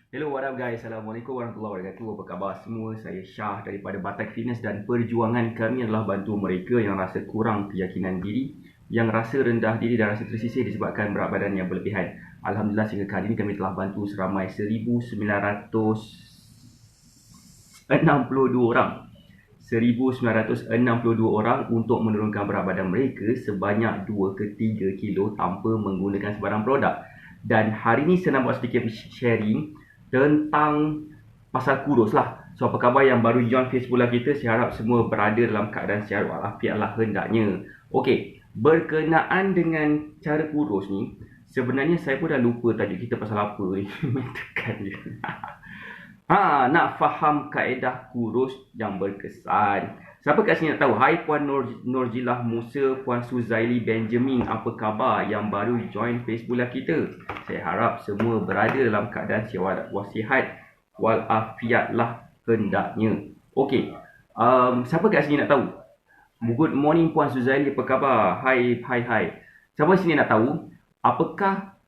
Hello, what up guys? Assalamualaikum warahmatullahi wabarakatuh. Apa khabar semua? Saya Syah daripada Batak Fitness dan perjuangan kami adalah bantu mereka yang rasa kurang keyakinan diri, yang rasa rendah diri dan rasa tersisih disebabkan berat badan yang berlebihan. Alhamdulillah sehingga kali ini kami telah bantu seramai 1962 orang. 1962 orang untuk menurunkan berat badan mereka sebanyak 2 ke 3 kilo tanpa menggunakan sebarang produk. Dan hari ini saya nak buat sedikit sharing tentang pasal kurus lah. So apa khabar yang baru join Facebook Live kita? Saya harap semua berada dalam keadaan sihat walafiat lah hendaknya. Okey, berkenaan dengan cara kurus ni, sebenarnya saya pun dah lupa tajuk kita pasal apa ni. Tekan je. Nak faham kaedah kurus yang berkesan. Siapa kat sini nak tahu? Hai Puan Nurjilah Musa, Puan Suzaili Benjamin, apa khabar yang baru join Facebook Live kita? Saya harap semua berada dalam keadaan sihat walafiat lah hendaknya. Okey, siapa kat sini nak tahu? Good morning Puan Suzaili, apa khabar? Hai. Siapa sini nak tahu apakah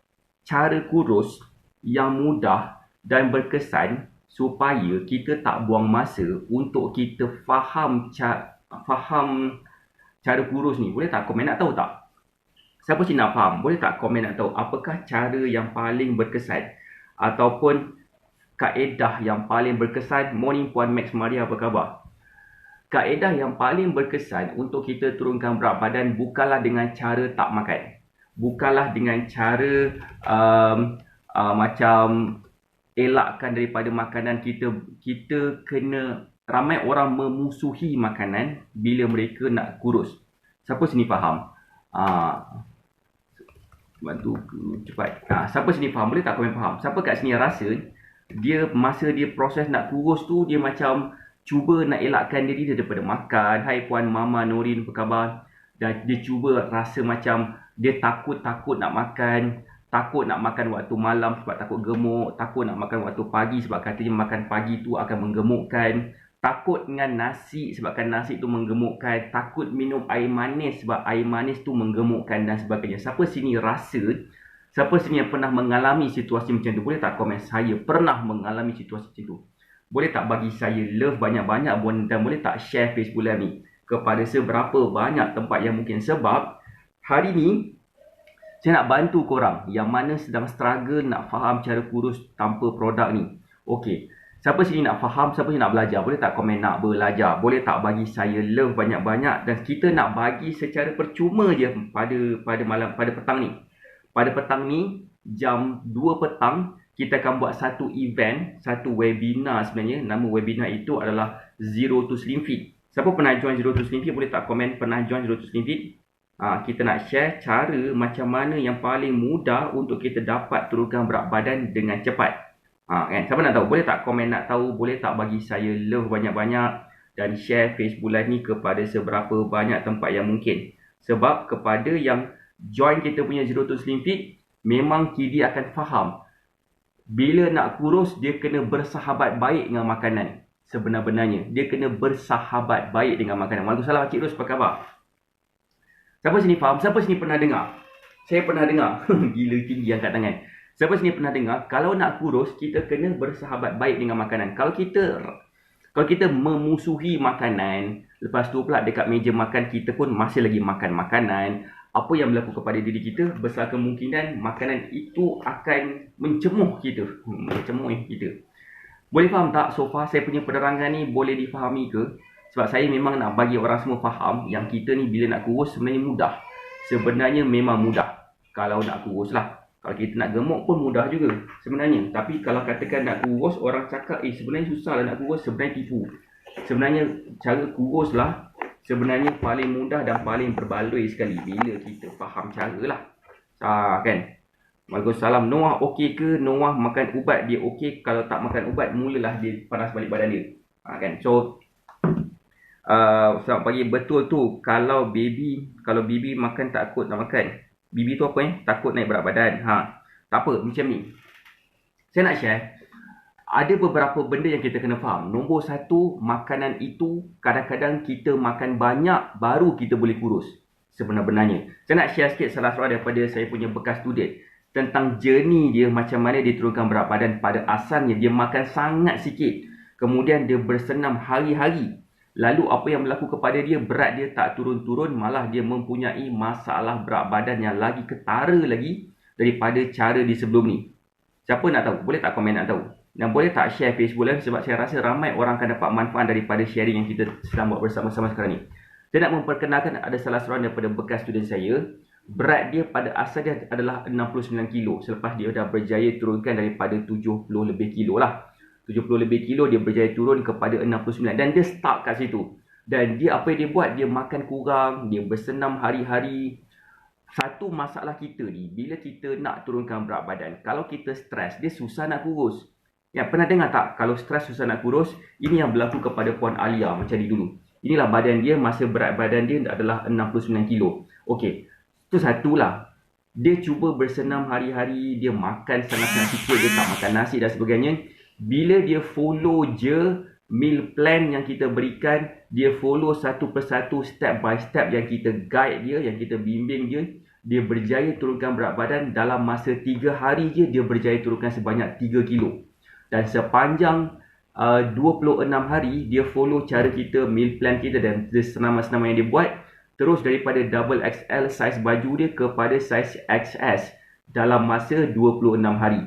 cara kurus yang mudah dan berkesan supaya kita tak buang masa untuk kita faham cara kurus ni? Boleh tak komen nak tahu tak? Siapa sini nak faham? Boleh tak komen nak tahu apakah cara yang paling berkesan ataupun kaedah yang paling berkesan? Morning Puan Max Maria, apa khabar? Kaedah yang paling berkesan untuk kita turunkan berat badan bukanlah dengan cara tak makan. Bukanlah dengan cara macam elakkan daripada makanan kita. Kita kena, ramai orang memusuhi makanan bila mereka nak kurus. Siapa sini faham? Bantu cepat. Siapa sini faham? Boleh tak komen faham? Siapa kat sini rasa dia masa dia proses nak kurus tu, dia macam cuba nak elakkan diri dia daripada makan? Hai Puan Mama Nurin, apa khabar? Dan dia cuba rasa macam dia takut nak makan. Takut nak makan waktu malam sebab takut gemuk. Takut nak makan waktu pagi sebab katanya makan pagi tu akan menggemukkan. Takut dengan nasi sebabkan nasi tu menggemukkan. Takut minum air manis sebab air manis tu menggemukkan dan sebagainya. Siapa sini rasa, siapa sini yang pernah mengalami situasi macam tu? Boleh tak komen saya pernah mengalami situasi macam tu? Boleh tak bagi saya love banyak-banyak dan boleh tak share Facebook Live ni kepada seberapa banyak tempat yang mungkin? Sebab hari ni saya nak bantu korang yang mana sedang struggle nak faham cara kurus tanpa produk ni. Okey, siapa sini nak faham, siapa sini nak belajar? Boleh tak komen nak belajar? Boleh tak bagi saya love banyak-banyak? Dan kita nak bagi secara percuma je pada petang ni. Pada petang ni, jam 2 petang, kita akan buat satu event, satu webinar sebenarnya. Nama webinar itu adalah Zero to Slim Fit. Siapa pernah join Zero to Slim Fit? Boleh tak komen pernah join Zero to Slim Fit? Kita nak share cara macam mana yang paling mudah untuk kita dapat turunkan berat badan dengan cepat. Kan? Siapa nak tahu? Boleh tak komen nak tahu? Boleh tak bagi saya love banyak-banyak dan share Facebook Live ni kepada seberapa banyak tempat yang mungkin. Sebab kepada yang join kita punya Zero to Slim Fit, memang dia akan faham bila nak kurus dia kena bersahabat baik dengan makanan. Sebenar-benarnya dia kena bersahabat baik dengan makanan. Waalaikumsalam Cik Ros, apa khabar? Siapa sini faham? Siapa sini pernah dengar? Saya pernah dengar. Gila tinggi angkat tangan. Siapa sini pernah dengar? Kalau nak kurus, kita kena bersahabat baik dengan makanan. Kalau kita memusuhi makanan, lepas tu pula dekat meja makan kita pun masih lagi makan makanan, apa yang berlaku kepada diri kita? Besar kemungkinan makanan itu akan mencemuh kita. Boleh faham tak? So far saya punya penerangan ni boleh difahami ke? Sebab saya memang nak bagi orang semua faham yang kita ni bila nak kurus sebenarnya mudah. Sebenarnya memang mudah kalau nak kurus lah. Kalau kita nak gemuk pun mudah juga sebenarnya. Tapi kalau katakan nak kurus, orang cakap sebenarnya susah lah nak kurus, sebenarnya tipu. Sebenarnya cara kurus lah sebenarnya paling mudah dan paling berbaloi sekali bila kita faham cara lah. Kan? Waalaikumsalam. Noah okey ke? Noah makan ubat dia okey. Kalau tak makan ubat, mulalah dia panas balik badan dia. Kan? So selamat pagi. Betul tu, kalau baby makan takut nak makan. Baby tu apa takut naik berat badan. Tak apa, macam ni. Saya nak share ada beberapa benda yang kita kena faham. Nombor satu, makanan itu kadang-kadang kita makan banyak baru kita boleh kurus. Sebenar-benarnya. Saya nak share sikit salah seorang daripada saya punya bekas student. tentang journey dia, macam mana dia turunkan berat badan. Pada asalnya dia makan sangat sikit, kemudian dia bersenam hari-hari. Lalu apa yang berlaku kepada dia, berat dia tak turun-turun, malah dia mempunyai masalah berat badan yang lagi ketara lagi daripada cara di sebelum ni. Siapa nak tahu? Boleh tak komen nak tahu? Dan boleh tak share Facebook Live, sebab saya rasa ramai orang akan dapat manfaat daripada sharing yang kita sedang buat bersama-sama sekarang ni. Saya nak memperkenalkan ada salah seorang daripada bekas student saya. Berat dia pada asal dia adalah 69 kilo. Selepas dia dah berjaya turunkan daripada 70 lebih kilo lah. 70 lebih kilo dia berjaya turun kepada 69. Dan dia stuck kat situ. Dan dia apa yang dia buat? Dia makan kurang, dia bersenam hari-hari. Satu masalah kita ni, bila kita nak turunkan berat badan, kalau kita stres, dia susah nak kurus. Ya, pernah dengar tak? Kalau stres susah nak kurus, ini yang berlaku kepada Puan Alia macam ni dulu. Inilah badan dia, masa berat badan dia adalah 69 kilo. Okey, itu satulah. Dia cuba bersenam hari-hari, dia makan sangat-sangat sikit, dia tak makan nasi dan sebagainya. Bila dia follow je meal plan yang kita berikan, dia follow satu persatu, step by step yang kita guide dia, yang kita bimbing dia berjaya turunkan berat badan. Dalam masa 3 hari je, dia berjaya turunkan sebanyak 3 kilo. Dan sepanjang 26 hari, dia follow cara kita, meal plan kita dan senaman-senaman yang dia buat. Terus daripada double XL saiz baju dia kepada saiz XS dalam masa 26 hari.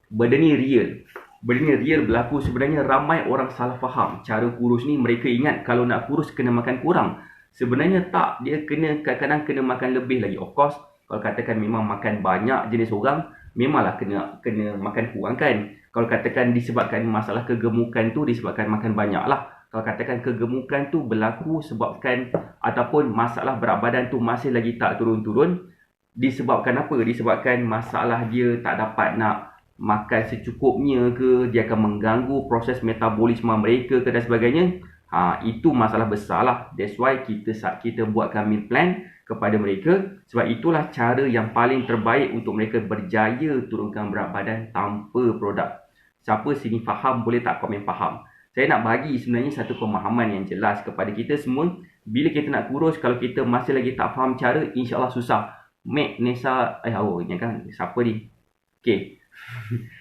Benda ni real. Benda ni real berlaku. Sebenarnya ramai orang salah faham cara kurus ni. Mereka ingat kalau nak kurus kena makan kurang. Sebenarnya tak. Dia kadang-kadang kena makan lebih lagi. Of course, kalau katakan memang makan banyak jenis orang, memanglah kena makan kurang kan. Kalau katakan disebabkan masalah kegemukan tu, disebabkan makan banyak lah. Kalau katakan kegemukan tu berlaku sebabkan ataupun masalah berat badan tu masih lagi tak turun-turun, disebabkan apa? Disebabkan masalah dia tak dapat nak makan secukupnya ke, dia akan mengganggu proses metabolisme mereka ke dan sebagainya. Itu masalah besar lah. That's why kita buatkan meal plan kepada mereka. Sebab itulah cara yang paling terbaik untuk mereka berjaya turunkan berat badan tanpa produk. Siapa sini faham, boleh tak komen faham? Saya nak bagi sebenarnya satu pemahaman yang jelas kepada kita semua. Bila kita nak kurus, kalau kita masih lagi tak faham cara, insyaAllah susah. Mek Nesa, ini kan, siapa ni? Okay.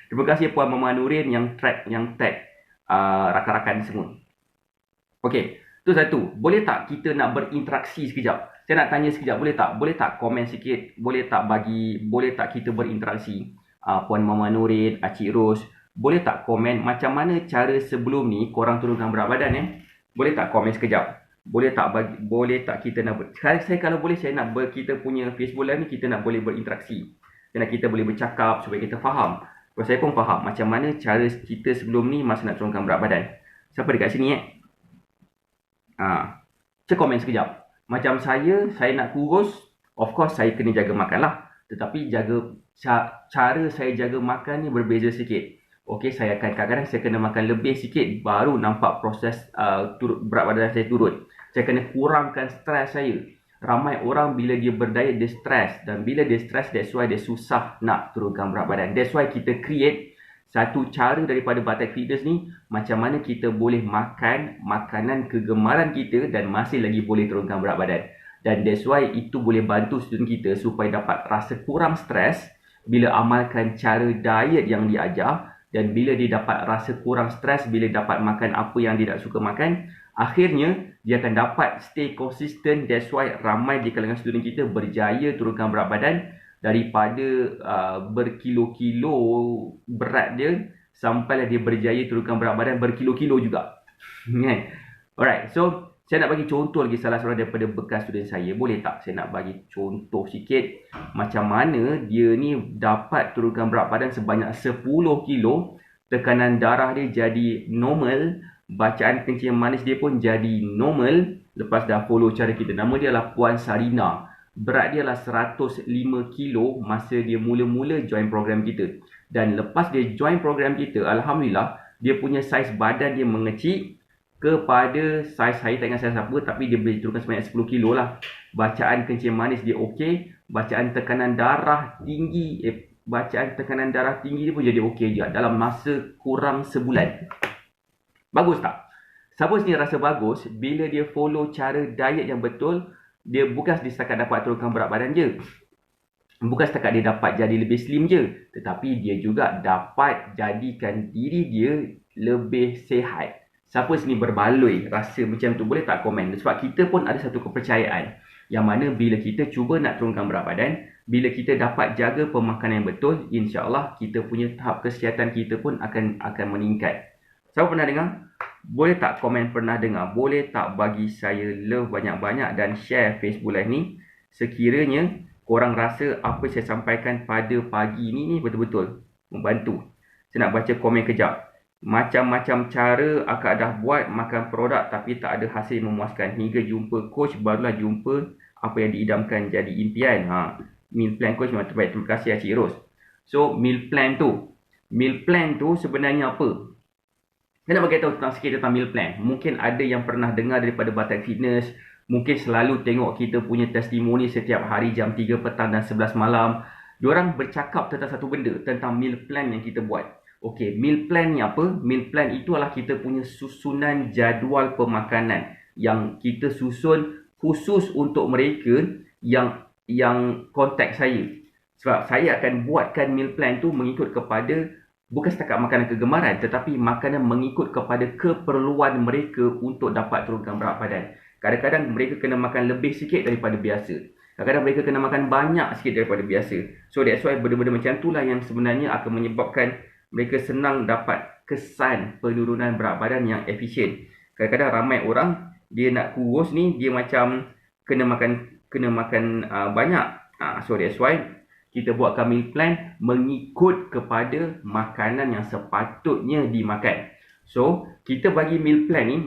Terima kasih Puan Mama Nurin yang tag rakan-rakan semua. Okey, tu satu. Boleh tak kita nak berinteraksi sekejap? Saya nak tanya sekejap, boleh tak? Boleh tak komen sikit? Boleh tak kita berinteraksi? Puan Mama Nurin, Acik Ros, boleh tak komen macam mana cara sebelum ni korang turunkan berat badan Boleh tak komen sekejap? Boleh tak kita nak kalau boleh saya nak kita punya Facebook Live ni kita nak boleh berinteraksi. Dan kita boleh bercakap supaya kita faham. Kalau saya pun faham macam mana cara kita sebelum ni masa nak turunkan berat badan. Siapa dekat sini Cek komen sekejap. Macam saya nak kurus, of course saya kena jaga makan lah. Tetapi cara saya jaga makan ni berbeza sikit. Okey, saya akan kadang-kadang saya kena makan lebih sikit baru nampak proses berat badan saya turun. Saya kena kurangkan stres saya. Ramai orang bila dia berdiet dia stres, dan bila dia stres, that's why dia susah nak turunkan berat badan. That's why kita create satu cara daripada Batak Fitness ni, macam mana kita boleh makan makanan kegemaran kita dan masih lagi boleh turunkan berat badan. Dan that's why itu boleh bantu student kita supaya dapat rasa kurang stres bila amalkan cara diet yang diajar. Dan bila dia dapat rasa kurang stres, bila dapat makan apa yang dia tak suka makan, akhirnya dia akan dapat stay consistent. That's why ramai di kalangan student kita berjaya turunkan berat badan daripada berkilo-kilo berat dia sampailah dia berjaya turunkan berat badan berkilo-kilo juga. Alright, so saya nak bagi contoh lagi salah seorang daripada bekas student saya. Boleh tak saya nak bagi contoh sikit macam mana dia ni dapat turunkan berat badan sebanyak 10 kilo, tekanan darah dia jadi normal, bacaan kencing manis dia pun jadi normal lepas dah follow cara kita. Nama dia adalah Puan Sarina. Berat dia adalah 105 kilo masa dia mula-mula join program kita. Dan lepas dia join program kita, Alhamdulillah, dia punya saiz badan dia mengecil kepada saiz saya, tak ingat saiz apa, tapi dia boleh turunkan sebanyak 10 kilo lah. Bacaan kencing manis dia okey. Bacaan tekanan darah tinggi dia pun jadi okey juga dalam masa kurang sebulan. Bagus tak? Siapa sini rasa bagus bila dia follow cara diet yang betul? Dia bukan setakat dapat turunkan berat badan je. bukan setakat dia dapat jadi lebih slim je, tetapi dia juga dapat jadikan diri dia lebih sihat. Siapa sini berbaloi rasa macam tu, boleh tak komen? Sebab kita pun ada satu kepercayaan yang mana bila kita cuba nak turunkan berat badan, bila kita dapat jaga pemakanan yang betul, insya-Allah kita punya tahap kesihatan kita pun akan meningkat. Siapa pernah dengar? Boleh tak komen pernah dengar? Boleh tak bagi saya love banyak-banyak dan share Facebook Live ni sekiranya korang rasa apa saya sampaikan pada pagi ni betul-betul membantu. Saya nak baca komen kejap. Macam-macam cara akak dah buat makan produk tapi tak ada hasil memuaskan. Hingga jumpa coach barulah jumpa apa yang diidamkan jadi impian. Meal plan coach memang terbaik. Terima kasih Cik Ros. So meal plan tu sebenarnya apa? Saya nak bagi tahu sikit tentang meal plan. Mungkin ada yang pernah dengar daripada Batak Fitness. Mungkin selalu tengok kita punya testimoni setiap hari jam 3 petang dan 11 malam. Diorang bercakap tentang satu benda, tentang meal plan yang kita buat. Okey, meal plan ni apa? Meal plan itu adalah kita punya susunan jadual pemakanan yang kita susun khusus untuk mereka yang kontak saya. Sebab saya akan buatkan meal plan tu mengikut kepada bukan setakat makanan kegemaran, tetapi makanan mengikut kepada keperluan mereka untuk dapat turunkan berat badan. Kadang-kadang mereka kena makan lebih sikit daripada biasa. Kadang-kadang mereka kena makan banyak sikit daripada biasa. So that's why benda-benda macam itulah yang sebenarnya akan menyebabkan mereka senang dapat kesan penurunan berat badan yang efisien. Kadang-kadang ramai orang dia nak kurus ni, dia macam kena makan banyak. So that's why kita buatkan meal plan mengikut kepada makanan yang sepatutnya dimakan. So kita bagi meal plan ni,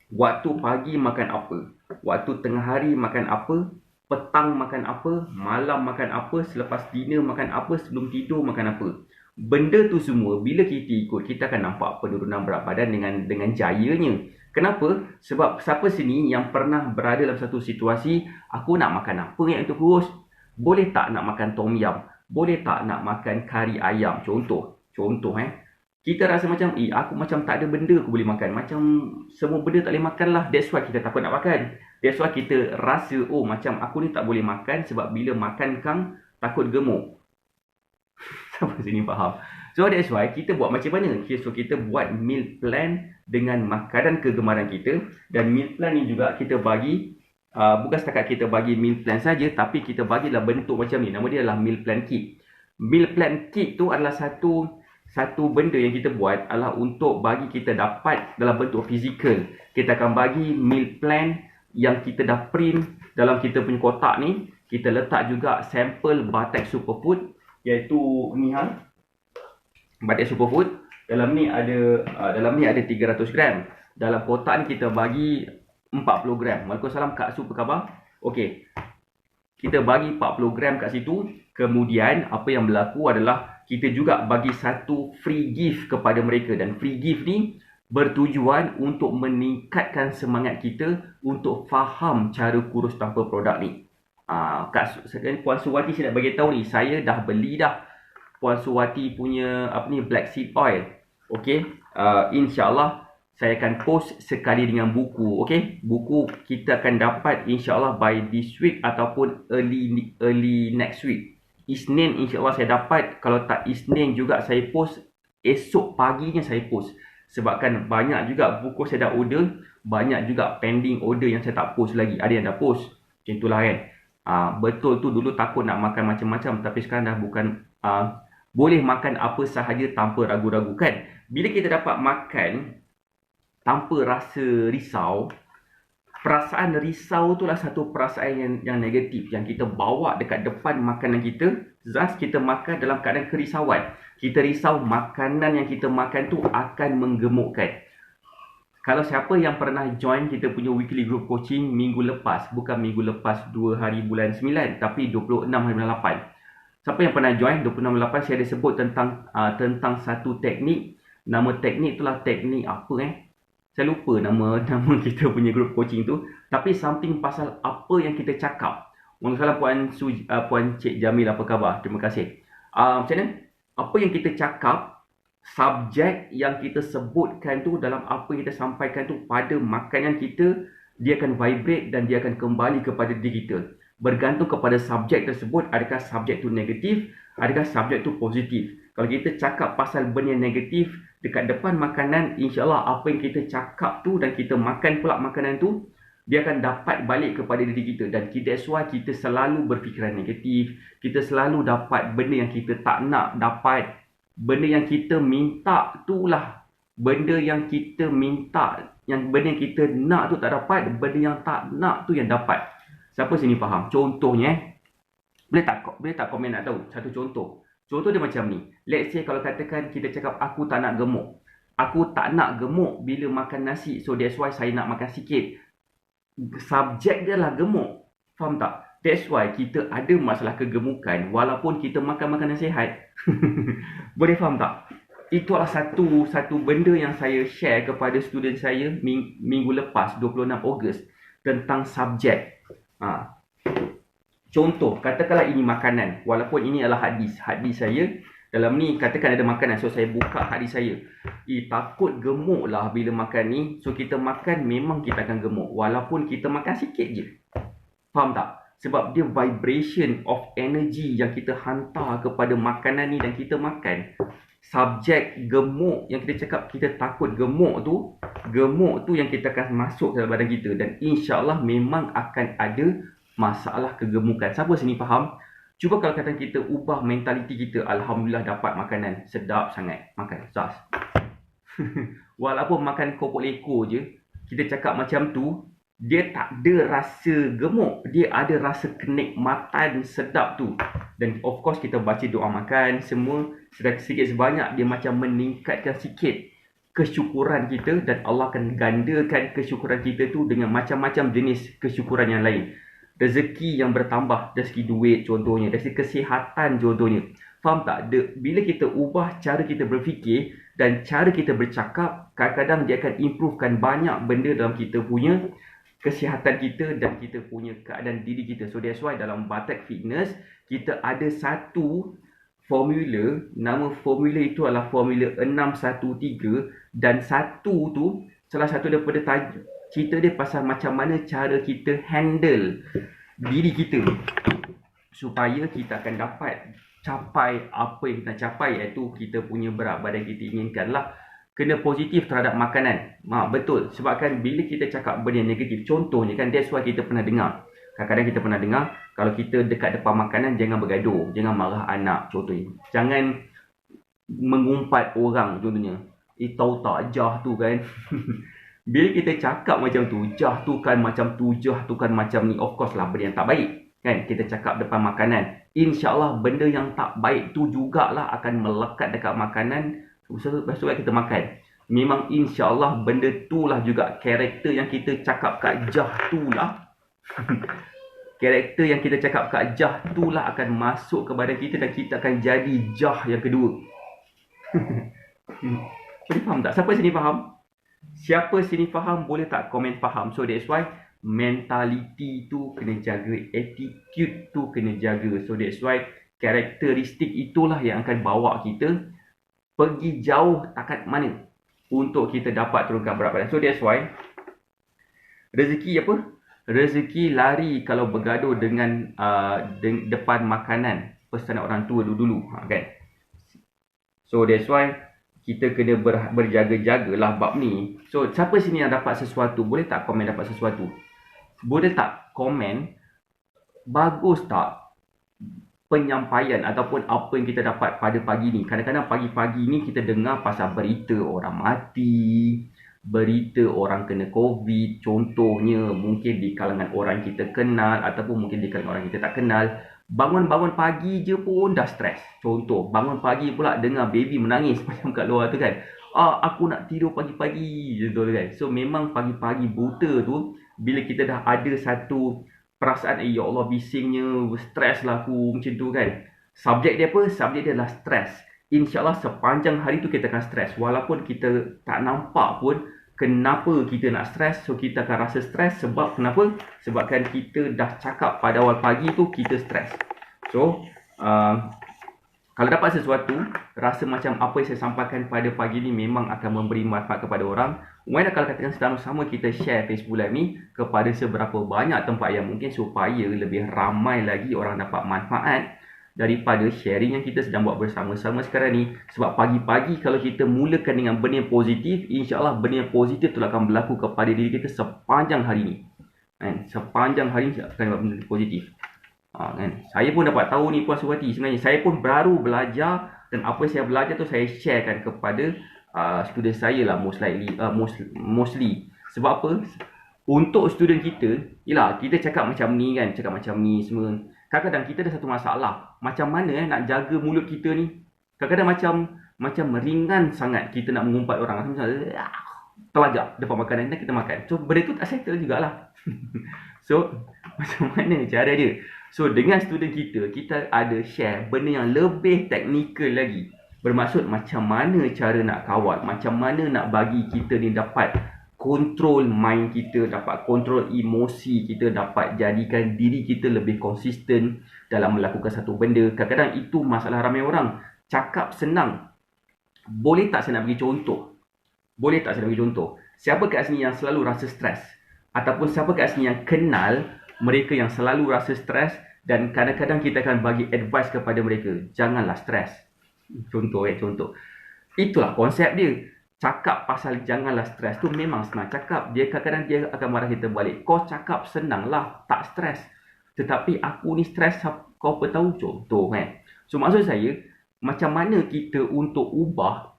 waktu pagi makan apa, waktu tengah hari makan apa, petang makan apa, malam makan apa, selepas dinner makan apa, sebelum tidur makan apa. Benda tu semua bila kita ikut, kita akan nampak penurunan berat badan dengan jayanya. Kenapa? Sebab siapa sini yang pernah berada dalam satu situasi, aku nak makan apa yang untuk kurus? Boleh tak nak makan tom yum? Boleh tak nak makan kari ayam? Contoh kita rasa macam aku macam tak ada benda aku boleh makan, macam semua benda tak boleh makan lah. That's why kita takut nak makan. That's why kita rasa macam aku ni tak boleh makan sebab bila makan kang takut gemuk. Siapa sini faham? So that's why kita buat macam mana? So kita buat meal plan dengan makanan kegemaran kita. Dan meal plan ni juga kita bagi bukan setakat kita bagi meal plan saja, tapi kita bagilah bentuk macam ni. Nama dia adalah meal plan kit. Meal plan kit tu adalah satu benda yang kita buat adalah untuk bagi kita dapat dalam bentuk fizikal. Kita akan bagi meal plan yang kita dah print dalam kita punya kotak ni. Kita letak juga sampel Batak Superfood, iaitu ni Batak Superfood. Dalam ni ada 300 gram. Dalam kotak ni kita bagi 40 gram. Waalaikumsalam Kak Su, apa khabar? Okey. Kita bagi 40 gram kat situ. Kemudian apa yang berlaku adalah kita juga bagi satu free gift kepada mereka. Dan free gift ni bertujuan untuk meningkatkan semangat kita untuk faham cara kurus tanpa produk ni. Puan Suwati, saya nak bagi tahu ni, saya dah beli dah Puan Suwati punya black seed oil. Okey, insya-Allah saya akan post sekali dengan buku. Okey, buku kita akan dapat insya-Allah by this week ataupun early next week. Isnin insya-Allah saya dapat, kalau tak Isnin juga saya post, esok paginya saya post. Sebabkan banyak juga buku saya dah order, banyak juga pending order yang saya tak post lagi. Ada yang dah post. Macam itulah kan. Betul tu, dulu takut nak makan macam-macam, tapi sekarang dah bukan boleh makan apa sahaja tanpa ragu-ragu kan. Bila kita dapat makan tanpa rasa risau, perasaan risau tu lah satu perasaan yang negatif yang kita bawa dekat depan makanan kita. Thus kita makan dalam keadaan kerisauan. Kita risau makanan yang kita makan tu akan menggemukkan. Kalau siapa yang pernah join kita punya weekly group coaching minggu lepas, bukan minggu lepas 2 hari bulan 9, tapi 26 hari bulan 8. Siapa yang pernah join 26 bulan 8, saya ada sebut tentang satu teknik. Nama teknik itulah teknik apa saya lupa nama kita punya group coaching tu, tapi something pasal apa yang kita cakap. Waalaikumsalam Puan Cik Jamil, apa khabar? Terima kasih. Macam mana? Apa yang kita cakap, subjek yang kita sebutkan tu dalam apa yang kita sampaikan tu pada makanan kita, dia akan vibrate dan dia akan kembali kepada diri kita. Bergantung kepada subjek tersebut, adakah subjek tu negatif, adakah subjek tu positif. Kalau kita cakap pasal benda yang negatif dekat depan makanan, insyaAllah apa yang kita cakap tu dan kita makan pula makanan tu, dia akan dapat balik kepada diri kita. Dan that's why kita selalu berfikiran negatif, kita selalu dapat benda yang kita tak nak dapat. Benda yang kita minta itulah benda yang kita minta, benda yang kita nak tu tak dapat, benda yang tak nak tu yang dapat. Siapa sini faham? Contohnya, boleh tak komen nak tahu satu contoh? Contoh dia macam ni. Let's say kalau katakan kita cakap aku tak nak gemuk. Aku tak nak gemuk bila makan nasi. So that's why saya nak makan sikit. Subjek dia lah gemuk. Faham tak? That's why kita ada masalah kegemukan walaupun kita makan makanan sihat. Boleh faham tak? Itu adalah satu benda yang saya share kepada student saya minggu lepas 26 Ogos tentang subjek. Contoh, katakanlah ini makanan. Walaupun ini adalah hadis saya. Dalam ni katakan ada makanan. So saya buka hadis saya. Takut gemuk lah bila makan ni. So kita makan memang kita akan gemuk. Walaupun kita makan sikit je. Faham tak? Sebab dia vibration of energy yang kita hantar kepada makanan ni dan kita makan. Subjek gemuk yang kita cakap kita takut gemuk tu yang kita akan masuk dalam badan kita. Dan insyaAllah memang akan ada masalah kegemukan. Siapa sini faham? Cuba kalau kata kita ubah mentaliti kita. Alhamdulillah dapat makanan. Sedap sangat. Makan. Sas. Walaupun makan kopok leko je, kita cakap macam tu, dia tak ada rasa gemuk. Dia ada rasa kenikmatan sedap tu. Dan of course kita baca doa makan, semua sedikit sebanyak dia macam meningkatkan sikit kesyukuran kita. Dan Allah akan gandakan kesyukuran kita tu dengan macam-macam jenis kesyukuran yang lain. Rezeki yang bertambah, rezeki duit contohnya, rezeki kesihatan contohnya. Faham tak? Bila kita ubah cara kita berfikir dan cara kita bercakap, kadang-kadang dia akan improvekan banyak benda dalam kita punya kesihatan kita dan kita punya keadaan diri kita. So that's why dalam Batak Fitness kita ada satu formula. Nama formula itu adalah formula 613. Dan satu tu, salah satu daripada cerita dia pasal macam mana cara kita handle diri kita supaya kita akan dapat capai apa yang kita capai, iaitu kita punya berat badan kita inginkan lah. Kena positif terhadap makanan. Betul. Sebabkan bila kita cakap benda yang negatif, contohnya kan, that's why kita pernah dengar. Kadang-kadang kita pernah dengar, kalau kita dekat depan makanan, jangan bergaduh. Jangan marah anak, contohnya. Jangan mengumpat orang, contohnya. Tahu tak, jah tu kan. Bila kita cakap macam tu, jah tu kan macam tu, jah tu kan macam ni. Of course lah, benda yang tak baik. Kan, kita cakap depan makanan. InsyaAllah benda yang tak baik tu jugalah akan melekat dekat makanan. Lepas tu kita makan. Memang insyaAllah benda tu lah juga karakter yang kita cakap kat jah tu lah. Karakter yang kita cakap kat jah tu lah akan masuk ke badan kita dan kita akan jadi jah yang kedua. Boleh faham tak? Siapa sini faham? Siapa sini faham boleh tak komen faham. So that's why mentality tu kena jaga, attitude tu kena jaga. So that's why karakteristik itulah yang akan bawa kita pergi jauh takat mana untuk kita dapat turunkan berat badan. So that's why rezeki apa? Rezeki lari kalau bergaduh dengan depan makanan pesanan orang tua dulu kan. So that's why kita kena berjaga-jagalah bab ni. So siapa sini yang dapat sesuatu, boleh tak komen dapat sesuatu? Boleh tak komen bagus tak penyampaian ataupun apa yang kita dapat pada pagi ni. Kadang-kadang pagi-pagi ni kita dengar pasal berita orang mati, berita orang kena COVID. Contohnya mungkin di kalangan orang kita kenal ataupun mungkin di kalangan orang kita tak kenal. Bangun-bangun pagi je pun dah stres. Contoh, bangun pagi pula dengar baby menangis macam kat luar tu kan. Aku nak tidur pagi-pagi gitu kan. So memang pagi-pagi buta tu, bila kita dah ada satu perasaan, ya Allah bisingnya, stres lah aku macam tu kan. Subjek dia apa? Subjek dia adalah stres. InsyaAllah sepanjang hari tu kita akan stres. Walaupun kita tak nampak pun kenapa kita nak stres. So kita akan rasa stres sebab kenapa? Sebabkan kita dah cakap pada awal pagi tu kita stres. So Kalau dapat sesuatu, rasa macam apa yang saya sampaikan pada pagi ni memang akan memberi manfaat kepada orang. Why not kalau katakan sama-sama kita share Facebook Live ni kepada seberapa banyak tempat yang mungkin supaya lebih ramai lagi orang dapat manfaat daripada sharing yang kita sedang buat bersama-sama sekarang ni. Sebab pagi-pagi kalau kita mulakan dengan benda yang positif, insya-Allah benda yang positif tu akan berlaku kepada diri kita sepanjang hari ni. Kan? Sepanjang hari ni akan buat benda positif. Kan? Saya pun dapat tahu ni Puan Suwati, sebenarnya saya pun baru belajar dan apa yang saya belajar tu saya sharekan kepada student saya lah mostly. Sebab apa? Untuk student kita, yelah kita cakap macam ni kan, cakap macam ni semua. Kadang-kadang kita ada satu masalah. Macam mana nak jaga mulut kita ni? Kadang-kadang macam ringan sangat kita nak mengumpat orang. Macam terlajak dapat makanan dan kita makan. So benda tu tak settle jugalah. So macam mana cara dia? So dengan student kita ada share benda yang lebih teknikal lagi. Bermaksud macam mana cara nak kawal, macam mana nak bagi kita ni dapat kontrol mind kita, dapat kontrol emosi kita, dapat jadikan diri kita lebih konsisten dalam melakukan satu benda. Kadang-kadang itu masalah ramai orang. Cakap senang. Boleh tak saya nak bagi contoh? Boleh tak saya nak bagi contoh? Siapa kat sini yang selalu rasa stres? Ataupun siapa kat sini yang kenal mereka yang selalu rasa stres dan kadang-kadang kita akan bagi advice kepada mereka, janganlah stres. Contoh. Itulah konsep dia. Cakap pasal janganlah stres tu memang senang cakap. Dia kadang-kadang dia akan marah kita balik. Kau cakap senang lah, tak stres. Tetapi aku ni stres, kau apa tahu? Contoh kan. So maksud saya, macam mana kita untuk ubah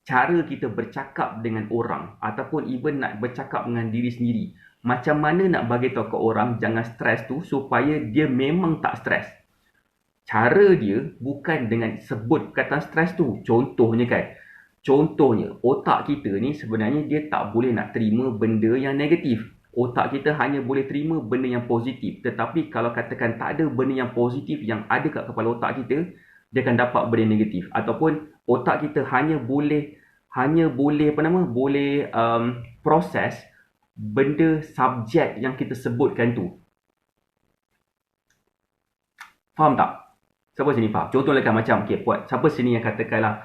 cara kita bercakap dengan orang ataupun even nak bercakap dengan diri sendiri. Macam mana nak bagi tahu ke orang jangan stres tu supaya dia memang tak stres. Cara dia bukan dengan sebut kata stres tu. Contohnya, otak kita ni sebenarnya dia tak boleh nak terima benda yang negatif. Otak kita hanya boleh terima benda yang positif. Tetapi kalau katakan tak ada benda yang positif yang ada kat kepala otak kita, dia akan dapat benda negatif. Ataupun otak kita hanya boleh proses benda subjek yang kita sebutkan tu. Faham tak? Siapa sini faham? Contohnya kan macam, siapa sini yang katakanlah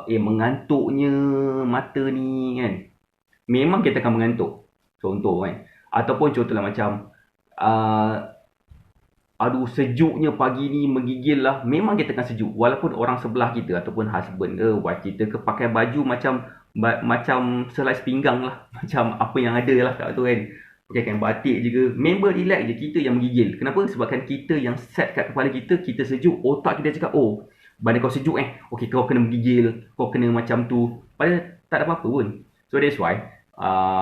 mengantuknya mata ni kan. Memang kita akan mengantuk. Contoh kan. Ataupun contohlah macam aduh sejuknya pagi ni menggigil lah. Memang kita akan sejuk. Walaupun orang sebelah kita ataupun husband ke wife kita ke pakai baju macam selai pinggang lah. Macam apa yang ada lah kat tu kan. Pakai kain batik je ke. Member relax je, kita yang menggigil. Kenapa? Sebabkan kita yang set kat kepala kita sejuk. Otak kita cakap, oh badan kau sejuk okey kau kena menggigil, kau kena macam tu. Padahal tak ada apa-apa pun. So that's why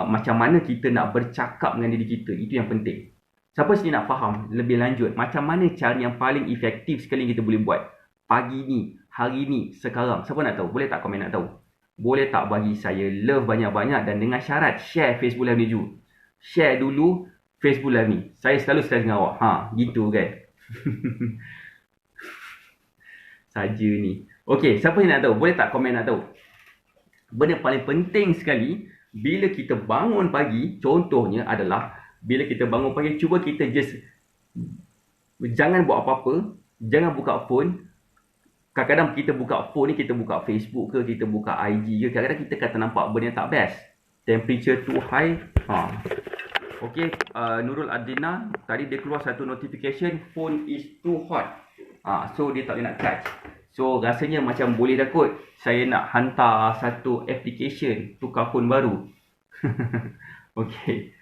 macam mana kita nak bercakap dengan diri kita, itu yang penting. Siapa sini nak faham lebih lanjut macam mana cara yang paling efektif sekali kita boleh buat pagi ni, hari ni, sekarang? Siapa nak tahu? Boleh tak komen nak tahu? Boleh tak bagi saya love banyak-banyak dan dengan syarat share Facebook Live ni dulu. Share dulu Facebook Live ni. Saya selalu share dengan awak. Gitu kan. Saja ni. Okey, siapa yang nak tahu? Boleh tak komen nak tahu? Benda paling penting sekali bila kita bangun pagi, contohnya adalah bila kita bangun pagi, cuba kita just jangan buat apa-apa, jangan buka phone. Kadang-kadang kita buka phone ni, kita buka Facebook ke, kita buka IG ke, kadang-kadang kita kata nampak benda yang tak best. Temperature too high. Okey, Nurul Adina tadi dia keluar satu notification, phone is too hot. So dia tak boleh nak charge. So rasanya macam boleh dah kot saya nak hantar satu application tukar phone baru. Okey.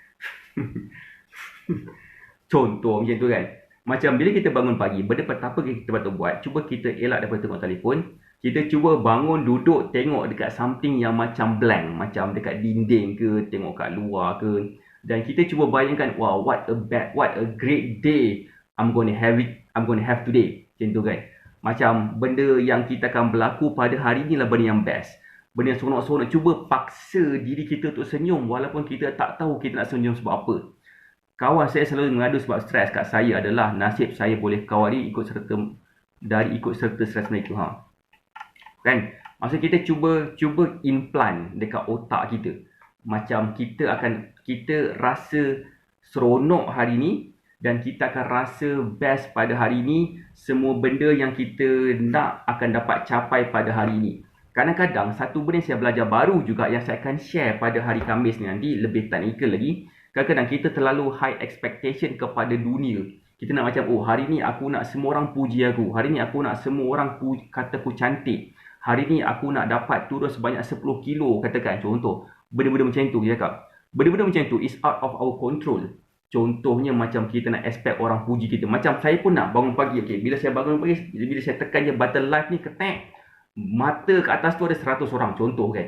Contoh macam tu kan. Macam bila kita bangun pagi, benda pertama kita patut buat, cuba kita elak daripada tengok telefon. Kita cuba bangun, duduk, tengok dekat something yang macam blank, macam dekat dinding ke, tengok kat luar ke. Dan kita cuba bayangkan, wow, what a great day I'm going to have today. Macam tu kan. Macam benda yang kita akan berlaku pada hari ni lah benda yang best. Benda yang seronok-seronok. Cuba paksa diri kita untuk senyum walaupun kita tak tahu kita nak senyum sebab apa. Kawan saya selalu mengadu sebab stres kat saya adalah nasib saya boleh kawal dia ikut serta stres mereka. Kan? Maksud kita cuba implant dekat otak kita. Macam kita rasa seronok hari ni. dan kita akan rasa best pada hari ini. Semua benda yang kita nak akan dapat capai pada hari ini. Kadang-kadang satu benda yang saya belajar baru juga yang saya akan share pada hari Khamis ni nanti, lebih technical lagi. Kadang-kadang kita terlalu high expectation kepada dunia. Kita nak macam, oh hari ni aku nak semua orang puji aku. Hari ni aku nak semua orang kata aku cantik. Hari ni aku nak dapat turun sebanyak 10 kilo, katakan contoh. Benda-benda macam tu dia cakap. Benda-benda macam tu is out of our control. Contohnya macam kita nak expect orang puji kita. Macam saya pun nak bangun pagi. Okay, bila saya bangun pagi, bila saya tekan je button live ni, ketek. Mata ke atas tu ada 100 orang. Contoh kan.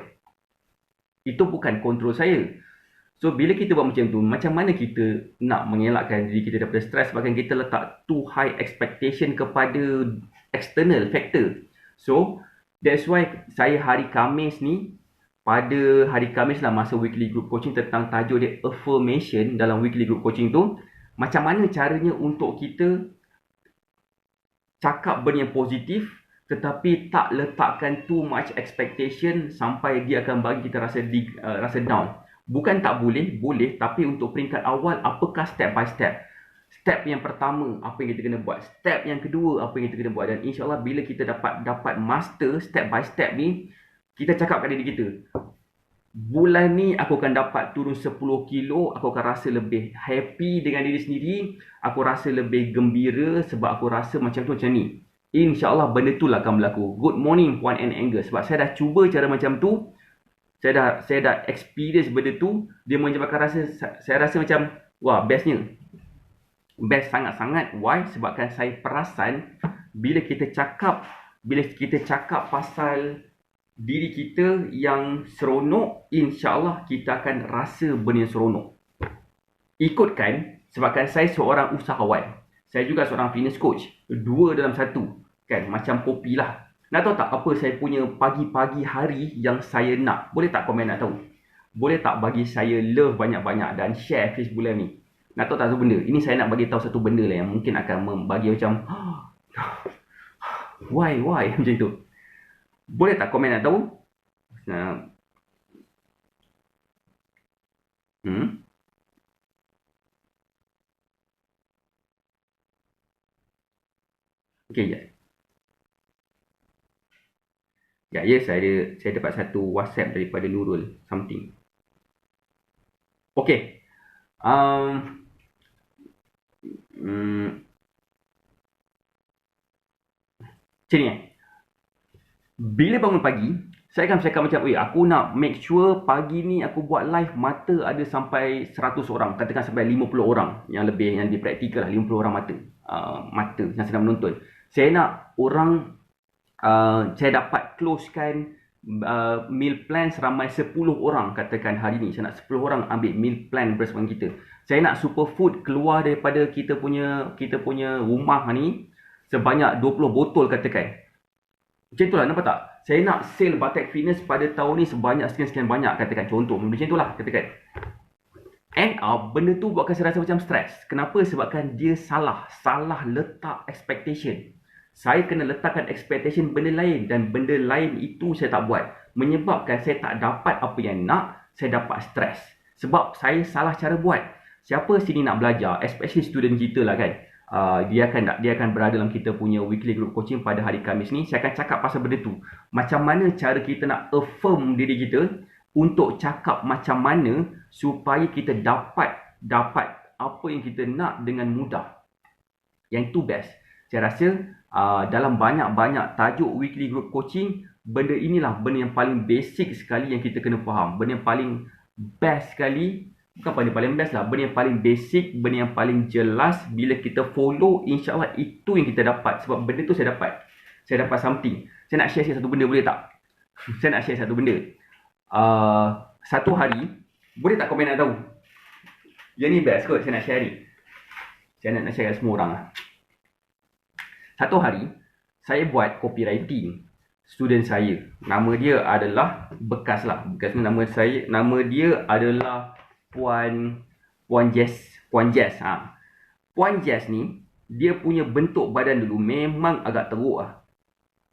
Itu bukan kontrol saya. So, bila kita buat macam tu, macam mana kita nak mengelakkan diri kita daripada stres sebabkan kita letak too high expectation kepada external factor. So, that's why saya hari Khamis ni, pada hari Khamis lah masa weekly group coaching tentang tajuk dia affirmation dalam weekly group coaching tu, macam mana caranya untuk kita cakap benda yang positif tetapi tak letakkan too much expectation sampai dia akan bagi kita rasa down. Bukan tak boleh, boleh, tapi untuk peringkat awal, apakah step by step? Step yang pertama, apa yang kita kena buat? Step yang kedua, apa yang kita kena buat? Dan insyaAllah bila kita dapat master step by step ni, kita cakap pada diri kita, bulan ni aku akan dapat turun 10 kilo, aku akan rasa lebih happy dengan diri sendiri, aku rasa lebih gembira sebab aku rasa macam tu macam ni. InsyaAllah benda tu lah akan berlaku. Good morning Puan and Angus. Sebab saya dah cuba cara macam tu, saya dah experience benda tu, dia menyebabkan saya rasa macam wah, bestnya. Best sangat-sangat. Why? Sebabkan saya perasan bila kita cakap pasal diri kita yang seronok, insya-Allah kita akan rasa benda yang seronok. Ikutkan sebabkan saya seorang usahawan. Saya juga seorang fitness coach. Dua dalam satu. Kan, macam kopi lah. Nak tahu tak apa saya punya pagi-pagi hari yang saya nak? Boleh tak komen nak tahu? Boleh tak bagi saya love banyak-banyak dan share Facebook Live ni? Nak tahu tak satu benda? Ini saya nak bagi tahu satu benda lah yang mungkin akan membagi macam why macam tu. Boleh tak komen nak tahu? Okey, ya. Ya, saya dapat satu WhatsApp daripada Nurul something. Okey. Macam ni bila bangun pagi, saya akan cakap macam, aku nak make sure pagi ni aku buat live mata ada sampai 100 orang. Katakan sampai 50 orang yang lebih praktikal lah. 50 orang mata yang sedang menonton. Saya nak orang, saya dapat closekan meal plan seramai 10 orang katakan hari ni. Saya nak 10 orang ambil meal plan bersama kita. Saya nak superfood keluar daripada kita punya rumah ni sebanyak 20 botol katakan. Macam itulah, nampak tak? Saya nak sale Batek Fitness pada tahun ni sebanyak sekian-sekian banyak katakan contoh. Macam itulah katakan. End up, benda tu buatkan saya rasa macam stres. Kenapa? Sebabkan dia salah letak expectation. Saya kena letakkan expectation benda lain dan benda lain itu saya tak buat. Menyebabkan saya tak dapat apa yang nak, saya dapat stres. Sebab saya salah cara buat. Siapa sini nak belajar, especially student kita lah kan. Dia akan berada dalam kita punya weekly group coaching pada hari Khamis ni. Saya akan cakap pasal benda tu. Macam mana cara kita nak affirm diri kita untuk cakap macam mana supaya kita dapat apa yang kita nak dengan mudah. Yang itu best. Saya rasa dalam banyak-banyak tajuk weekly group coaching, benda inilah benda yang paling basic sekali yang kita kena faham. Benda yang paling best sekali. Bukan paling best lah. Benda yang paling basic, benda yang paling jelas. Bila kita follow, insyaAllah itu yang kita dapat. Sebab benda tu saya dapat. Saya dapat something. Saya nak share satu benda, boleh tak? Saya nak share satu benda. Satu hari, boleh tak komen nak tahu? Yang ni best kot saya nak share ni. Saya nak share dengan semua orang lah. Satu hari, saya buat copywriting. Student saya. Nama dia adalah Bekas lah. Bekas ni nama dia adalah Puan Jess. Puan Jess ni, dia punya bentuk badan dulu memang agak teruk lah.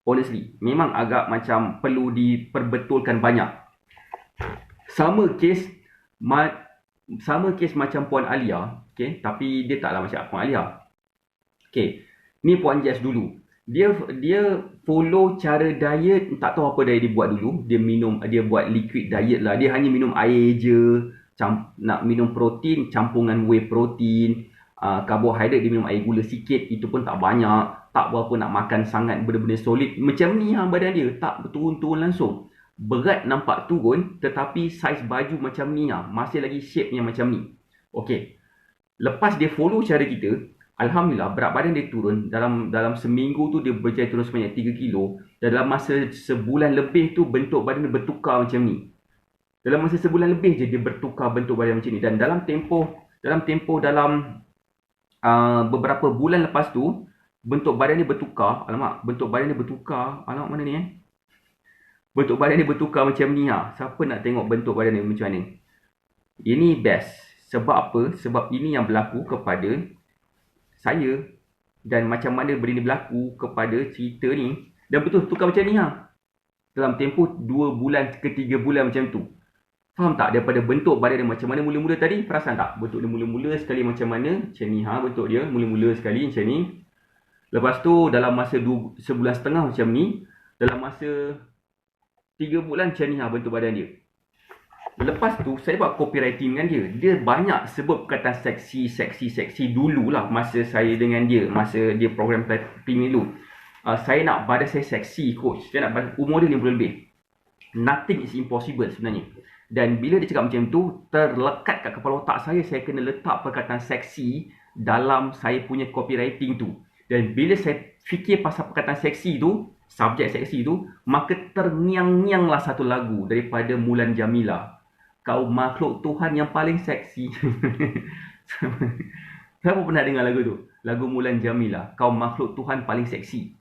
Honestly, memang agak macam perlu diperbetulkan banyak. Sama kes sama kes macam Puan Alia, okay? Tapi dia taklah macam Puan Alia. Okay, ni Puan Jess dulu. Dia follow cara diet, tak tahu apa diet dia buat dulu. Dia buat liquid diet lah. Dia hanya minum air je. Nak minum protein, campungan whey protein. Karbohidrat dia minum air gula sikit, itu pun tak banyak. Tak berapa nak makan sangat benda-benda solid. Macam ni badan dia, tak berturun-turun langsung. Berat nampak turun, tetapi saiz baju macam ni masih lagi shape-nya macam ni. Okey. Lepas dia follow cara kita, alhamdulillah berat badan dia turun. Dalam seminggu tu dia berjaya turun sebanyak 3 kilo. Dan dalam masa sebulan lebih tu bentuk badan dia bertukar macam ni. Dalam masa sebulan lebih je dia bertukar bentuk badan macam ni. Dan dalam tempoh beberapa bulan lepas tu, bentuk badan dia bertukar. Alamak, bentuk badan dia bertukar. Alamak, mana ni bentuk badan dia bertukar macam ni. Siapa nak tengok bentuk badan dia macam mana? Ini best. Sebab apa? Sebab ini yang berlaku kepada saya. Dan macam mana benda ni berlaku kepada cerita ni. Dan betul tukar macam ni dalam tempoh 2 bulan ke 3 bulan macam tu. Faham tak? Daripada bentuk badan dia macam mana mula-mula tadi. Perasan tak? Bentuk dia mula-mula sekali macam mana. Macam ni bentuk dia mula-mula sekali macam ni. Lepas tu dalam masa sebulan setengah macam ni. Dalam masa 3 bulan macam ni bentuk badan dia. Lepas tu saya buat copywriting dengan dia. Dia banyak sebut perkataan seksi dululah masa saya dengan dia. Masa dia program training dulu. Saya nak badan saya seksi coach. Saya nak umur dia 50 lebih. Nothing is impossible sebenarnya. Dan bila dia cakap macam tu, terlekat kat kepala otak saya kena letak perkataan seksi dalam saya punya copywriting tu. Dan bila saya fikir pasal perkataan seksi tu, subjek seksi tu, maka terngiang-ngianglah satu lagu daripada Mulan Jamila. Kau makhluk Tuhan yang paling seksi. Siapa pernah dengar lagu tu? Lagu Mulan Jamila. Kau makhluk Tuhan paling seksi.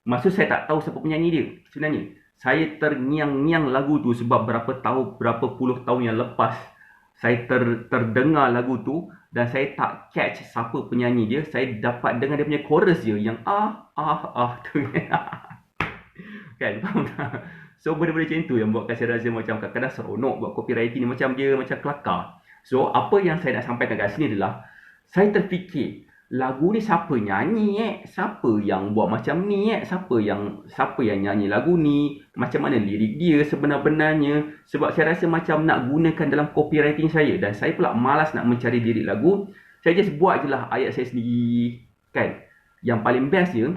Maksud saya tak tahu siapa penyanyi dia sebenarnya. Saya terngiang-ngiang lagu tu sebab berapa puluh tahun yang lepas saya terdengar lagu tu dan saya tak catch siapa penyanyi dia. Saya dapat dengar dia punya chorus je yang tu. Kan, faham tak? So benda-benda macam tu yang buat saya rasa macam kadang-kadang seronok buat copywriting ni, macam dia macam kelakar. So apa yang saya nak sampaikan kat sini adalah saya terfikir lagu ni siapa nyanyi siapa yang buat macam ni siapa yang nyanyi lagu ni, macam mana lirik dia sebenar-benarnya. Sebab saya rasa macam nak gunakan dalam copywriting saya dan saya pula malas nak mencari lirik lagu. Saya just buat je lah ayat saya sendiri kan. Yang paling best je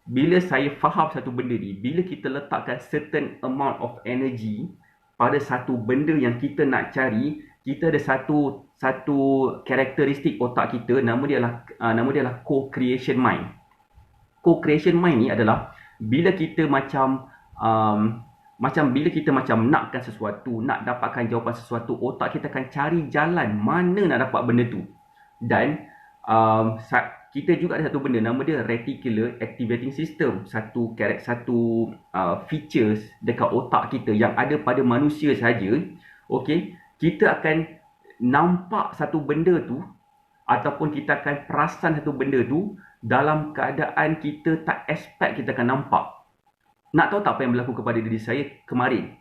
bila saya faham satu benda ni, bila kita letakkan certain amount of energy pada satu benda yang kita nak cari, kita ada satu karakteristik otak kita, nama dia adalah co-creation mind. Co-creation mind ni adalah bila kita macam bila kita nakkan sesuatu, nak dapatkan jawapan sesuatu, otak kita akan cari jalan mana nak dapat benda tu. Dan kita juga ada satu benda nama dia reticular activating system, satu features dekat otak kita yang ada pada manusia saja. Okey, kita akan nampak satu benda tu ataupun kita akan perasan satu benda tu dalam keadaan kita tak expect kita akan nampak. Nak tahu tak apa yang berlaku kepada diri saya kemarin?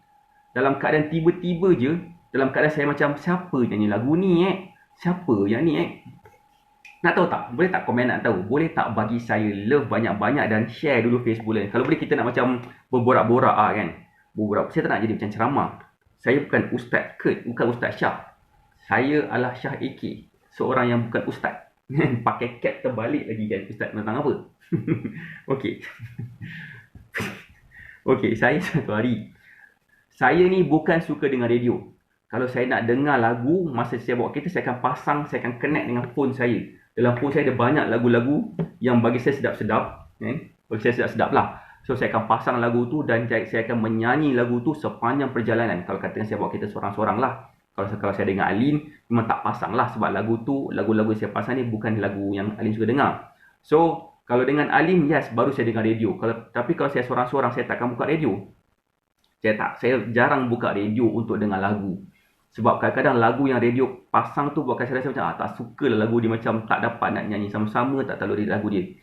Dalam keadaan tiba-tiba je, dalam keadaan saya macam siapa nyanyi lagu ni Siapa yang ni Nak tahu tak? Boleh tak komen nak tahu? Boleh tak bagi saya love banyak-banyak dan share dulu Facebook ni? Kalau boleh kita nak macam berborak-borak kan. Saya tak nak jadi macam ceramah. Saya bukan Ustaz Kurt, bukan Ustaz Syah. Saya adalah Syah AK, seorang yang bukan ustaz. Pakai cap terbalik lagi kan, ustaz tentang apa? Okey. Okey, saya satu hari. Saya ni bukan suka dengar radio. Kalau saya nak dengar lagu, masa saya bawa kereta, saya akan pasang, saya akan connect dengan phone saya. Dalam phone saya ada banyak lagu-lagu yang bagi saya sedap-sedap. Bagi saya sedap-sedap lah. So, saya akan pasang lagu tu dan saya akan menyanyi lagu tu sepanjang perjalanan. Kalau katakan saya bawa kereta seorang-seorang lah. Kalau saya dengar Alin, memang tak pasang lah. Sebab lagu-lagu yang saya pasang ni bukan lagu yang Alin suka dengar. So, kalau dengan Alin, yes, baru saya dengar radio. Tapi kalau saya seorang-seorang, saya takkan buka radio. Saya jarang buka radio untuk dengar lagu. Sebab kadang-kadang lagu yang radio pasang tu buatkan saya rasa macam tak suka lah lagu dia, macam tak dapat nak nyanyi sama-sama, tak tahu lagu dia.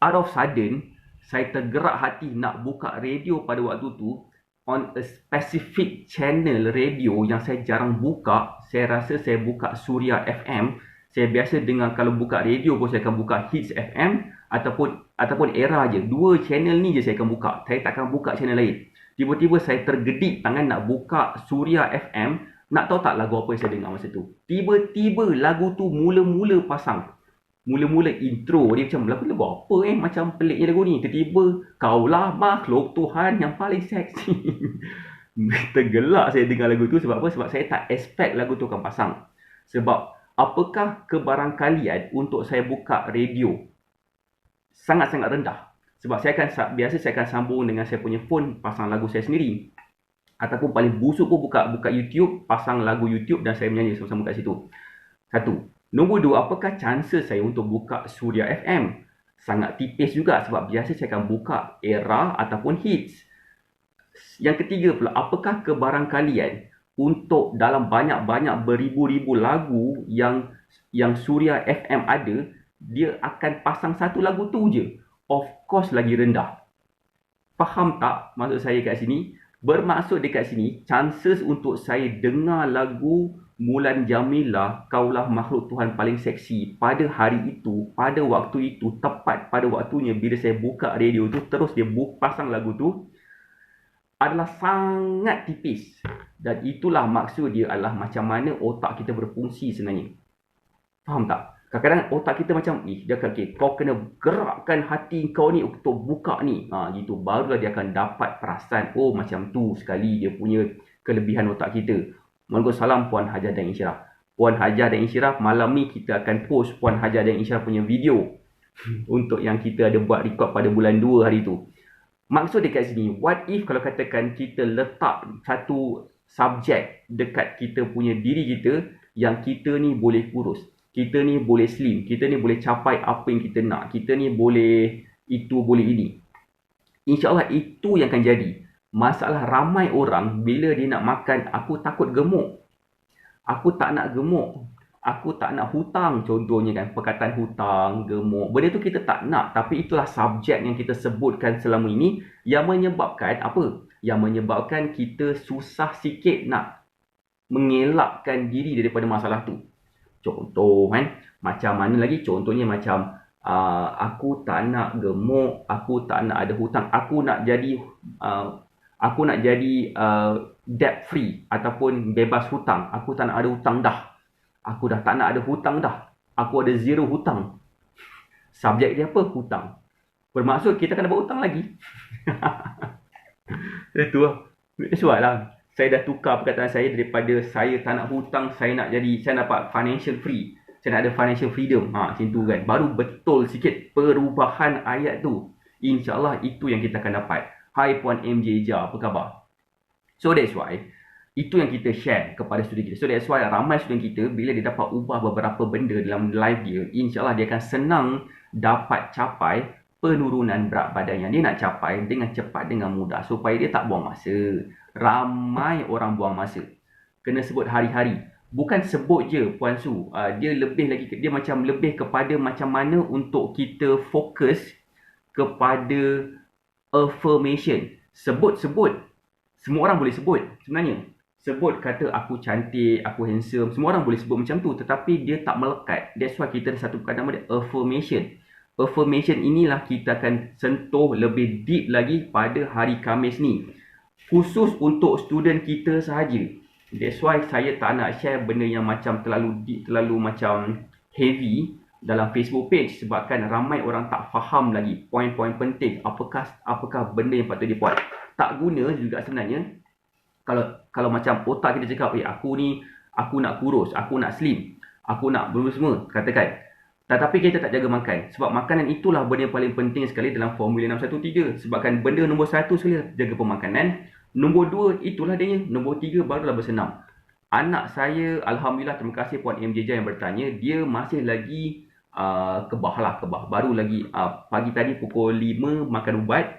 Out of sudden, saya tergerak hati nak buka radio pada waktu tu. on a specific channel radio yang saya jarang buka. Saya rasa saya buka Suria FM. Saya biasa dengar, kalau buka radio pun saya akan buka Hits FM ataupun Era je. Dua channel ni je saya akan buka. Saya takkan buka channel lain. Tiba-tiba saya tergedik tangan nak buka Suria FM. Nak tahu tak lagu apa yang saya dengar masa tu? Tiba-tiba lagu tu mula-mula pasang. Mula-mula intro dia macam lagu apa macam peliknya lagu ni. Tiba-tiba kaulah makhluk Tuhan yang paling seksi. Tergelak saya dengar lagu tu. Sebab apa? Sebab saya tak expect lagu tu akan pasang. Sebab apakah kebarangkalian untuk saya buka radio? Sangat-sangat rendah. Sebab biasa saya akan sambung dengan saya punya phone, pasang lagu saya sendiri. Ataupun paling busuk pun buka YouTube, pasang lagu YouTube dan saya menyanyi sama-sama kat situ. Satu. Nombor dua, apakah chances saya untuk buka Suria FM? Sangat tipis juga sebab biasa saya akan buka Era ataupun Hits. Yang ketiga pula, apakah kebarangkalian untuk dalam banyak-banyak beribu-ribu lagu yang Suria FM ada, dia akan pasang satu lagu tu je? Of course lagi rendah. Faham tak maksud saya kat sini? Bermaksud dekat sini, chances untuk saya dengar lagu Mulan Jamila, Kaulah Makhluk Tuhan Paling Seksi pada hari itu, pada waktu itu, tepat pada waktunya bila saya buka radio tu, terus dia pasang lagu tu, adalah sangat tipis. Dan itulah maksud dia adalah macam mana otak kita berfungsi sebenarnya. Faham tak? Kadang-kadang otak kita macam, dia akan, kau kena gerakkan hati kau ni untuk buka ni. Gitu. Barulah dia akan dapat perasan, oh macam tu sekali dia punya kelebihan otak kita. Waalaikumsalam Puan Hajar dan Insyirah. Puan Hajar dan Insyirah, malam ni kita akan post Puan Hajar dan Insyirah punya video. Untuk yang kita ada buat record pada bulan 2 hari tu. Maksud dekat sini, what if kalau katakan kita letak satu subjek dekat kita punya diri kita, yang kita ni boleh kurus. Kita ni boleh slim, kita ni boleh capai apa yang kita nak, kita ni boleh itu, boleh ini. InsyaAllah itu yang akan jadi. Masalah ramai orang bila dia nak makan, aku takut gemuk, aku tak nak gemuk, aku tak nak hutang, contohnya kan, perkataan hutang, gemuk, benda tu kita tak nak. Tapi itulah subjek yang kita sebutkan selama ini, yang menyebabkan apa? Yang menyebabkan kita susah sikit nak mengelakkan diri daripada masalah tu. Contoh kan, macam mana lagi? Contohnya macam aku tak nak gemuk, aku tak nak ada hutang, aku nak jadi debt free ataupun bebas hutang. Aku tak nak ada hutang dah. Aku dah tak nak ada hutang dah. Aku ada zero hutang. Subjek dia apa? Hutang. Bermaksud kita akan dapat hutang lagi. Itu lah. That's why lah. Saya dah tukar perkataan saya daripada saya tak nak hutang, saya dapat financial free. Saya nak ada financial freedom. Macam tu kan. Baru betul sikit perubahan ayat tu. InsyaAllah itu yang kita akan dapat. Hai Puan MJ Ija, apa khabar? So that's why, itu yang kita share kepada student kita. So that's why ramai student kita, bila dia dapat ubah beberapa benda dalam live dia, InsyaAllah dia akan senang dapat capai penurunan berat badan yang dia nak capai dengan cepat, dengan mudah, supaya dia tak buang masa. Ramai orang buang masa. Kena sebut hari-hari. Bukan sebut je Puan Su. Dia macam lebih kepada macam mana untuk kita fokus kepada affirmation. Sebut. Semua orang boleh sebut sebenarnya. Sebut kata aku cantik, aku handsome. Semua orang boleh sebut macam tu. Tetapi dia tak melekat. That's why kita ada satu perkataan nama affirmation. Affirmation inilah kita akan sentuh lebih deep lagi pada hari Khamis ni. Khusus untuk student kita sahaja. That's why saya tak nak share benda yang macam terlalu deep, terlalu macam heavy dalam Facebook page. Sebabkan ramai orang tak faham lagi poin-poin penting. Apakah benda yang patut dibuat. Tak guna juga sebenarnya. Kalau macam otak kita cakap, aku nak kurus, aku nak slim, aku nak semua, katakan. Tetapi kita tak jaga makan. Sebab makanan itulah benda yang paling penting sekali dalam Formula 613. Sebabkan benda nombor 1 sekali jaga pemakanan. Nombor 2 itulah dia. Nombor 3 barulah bersenam. Anak saya, Alhamdulillah, terima kasih Puan MJJ yang bertanya. Dia masih lagi kebah. Baru lagi pagi tadi pukul 5 makan ubat.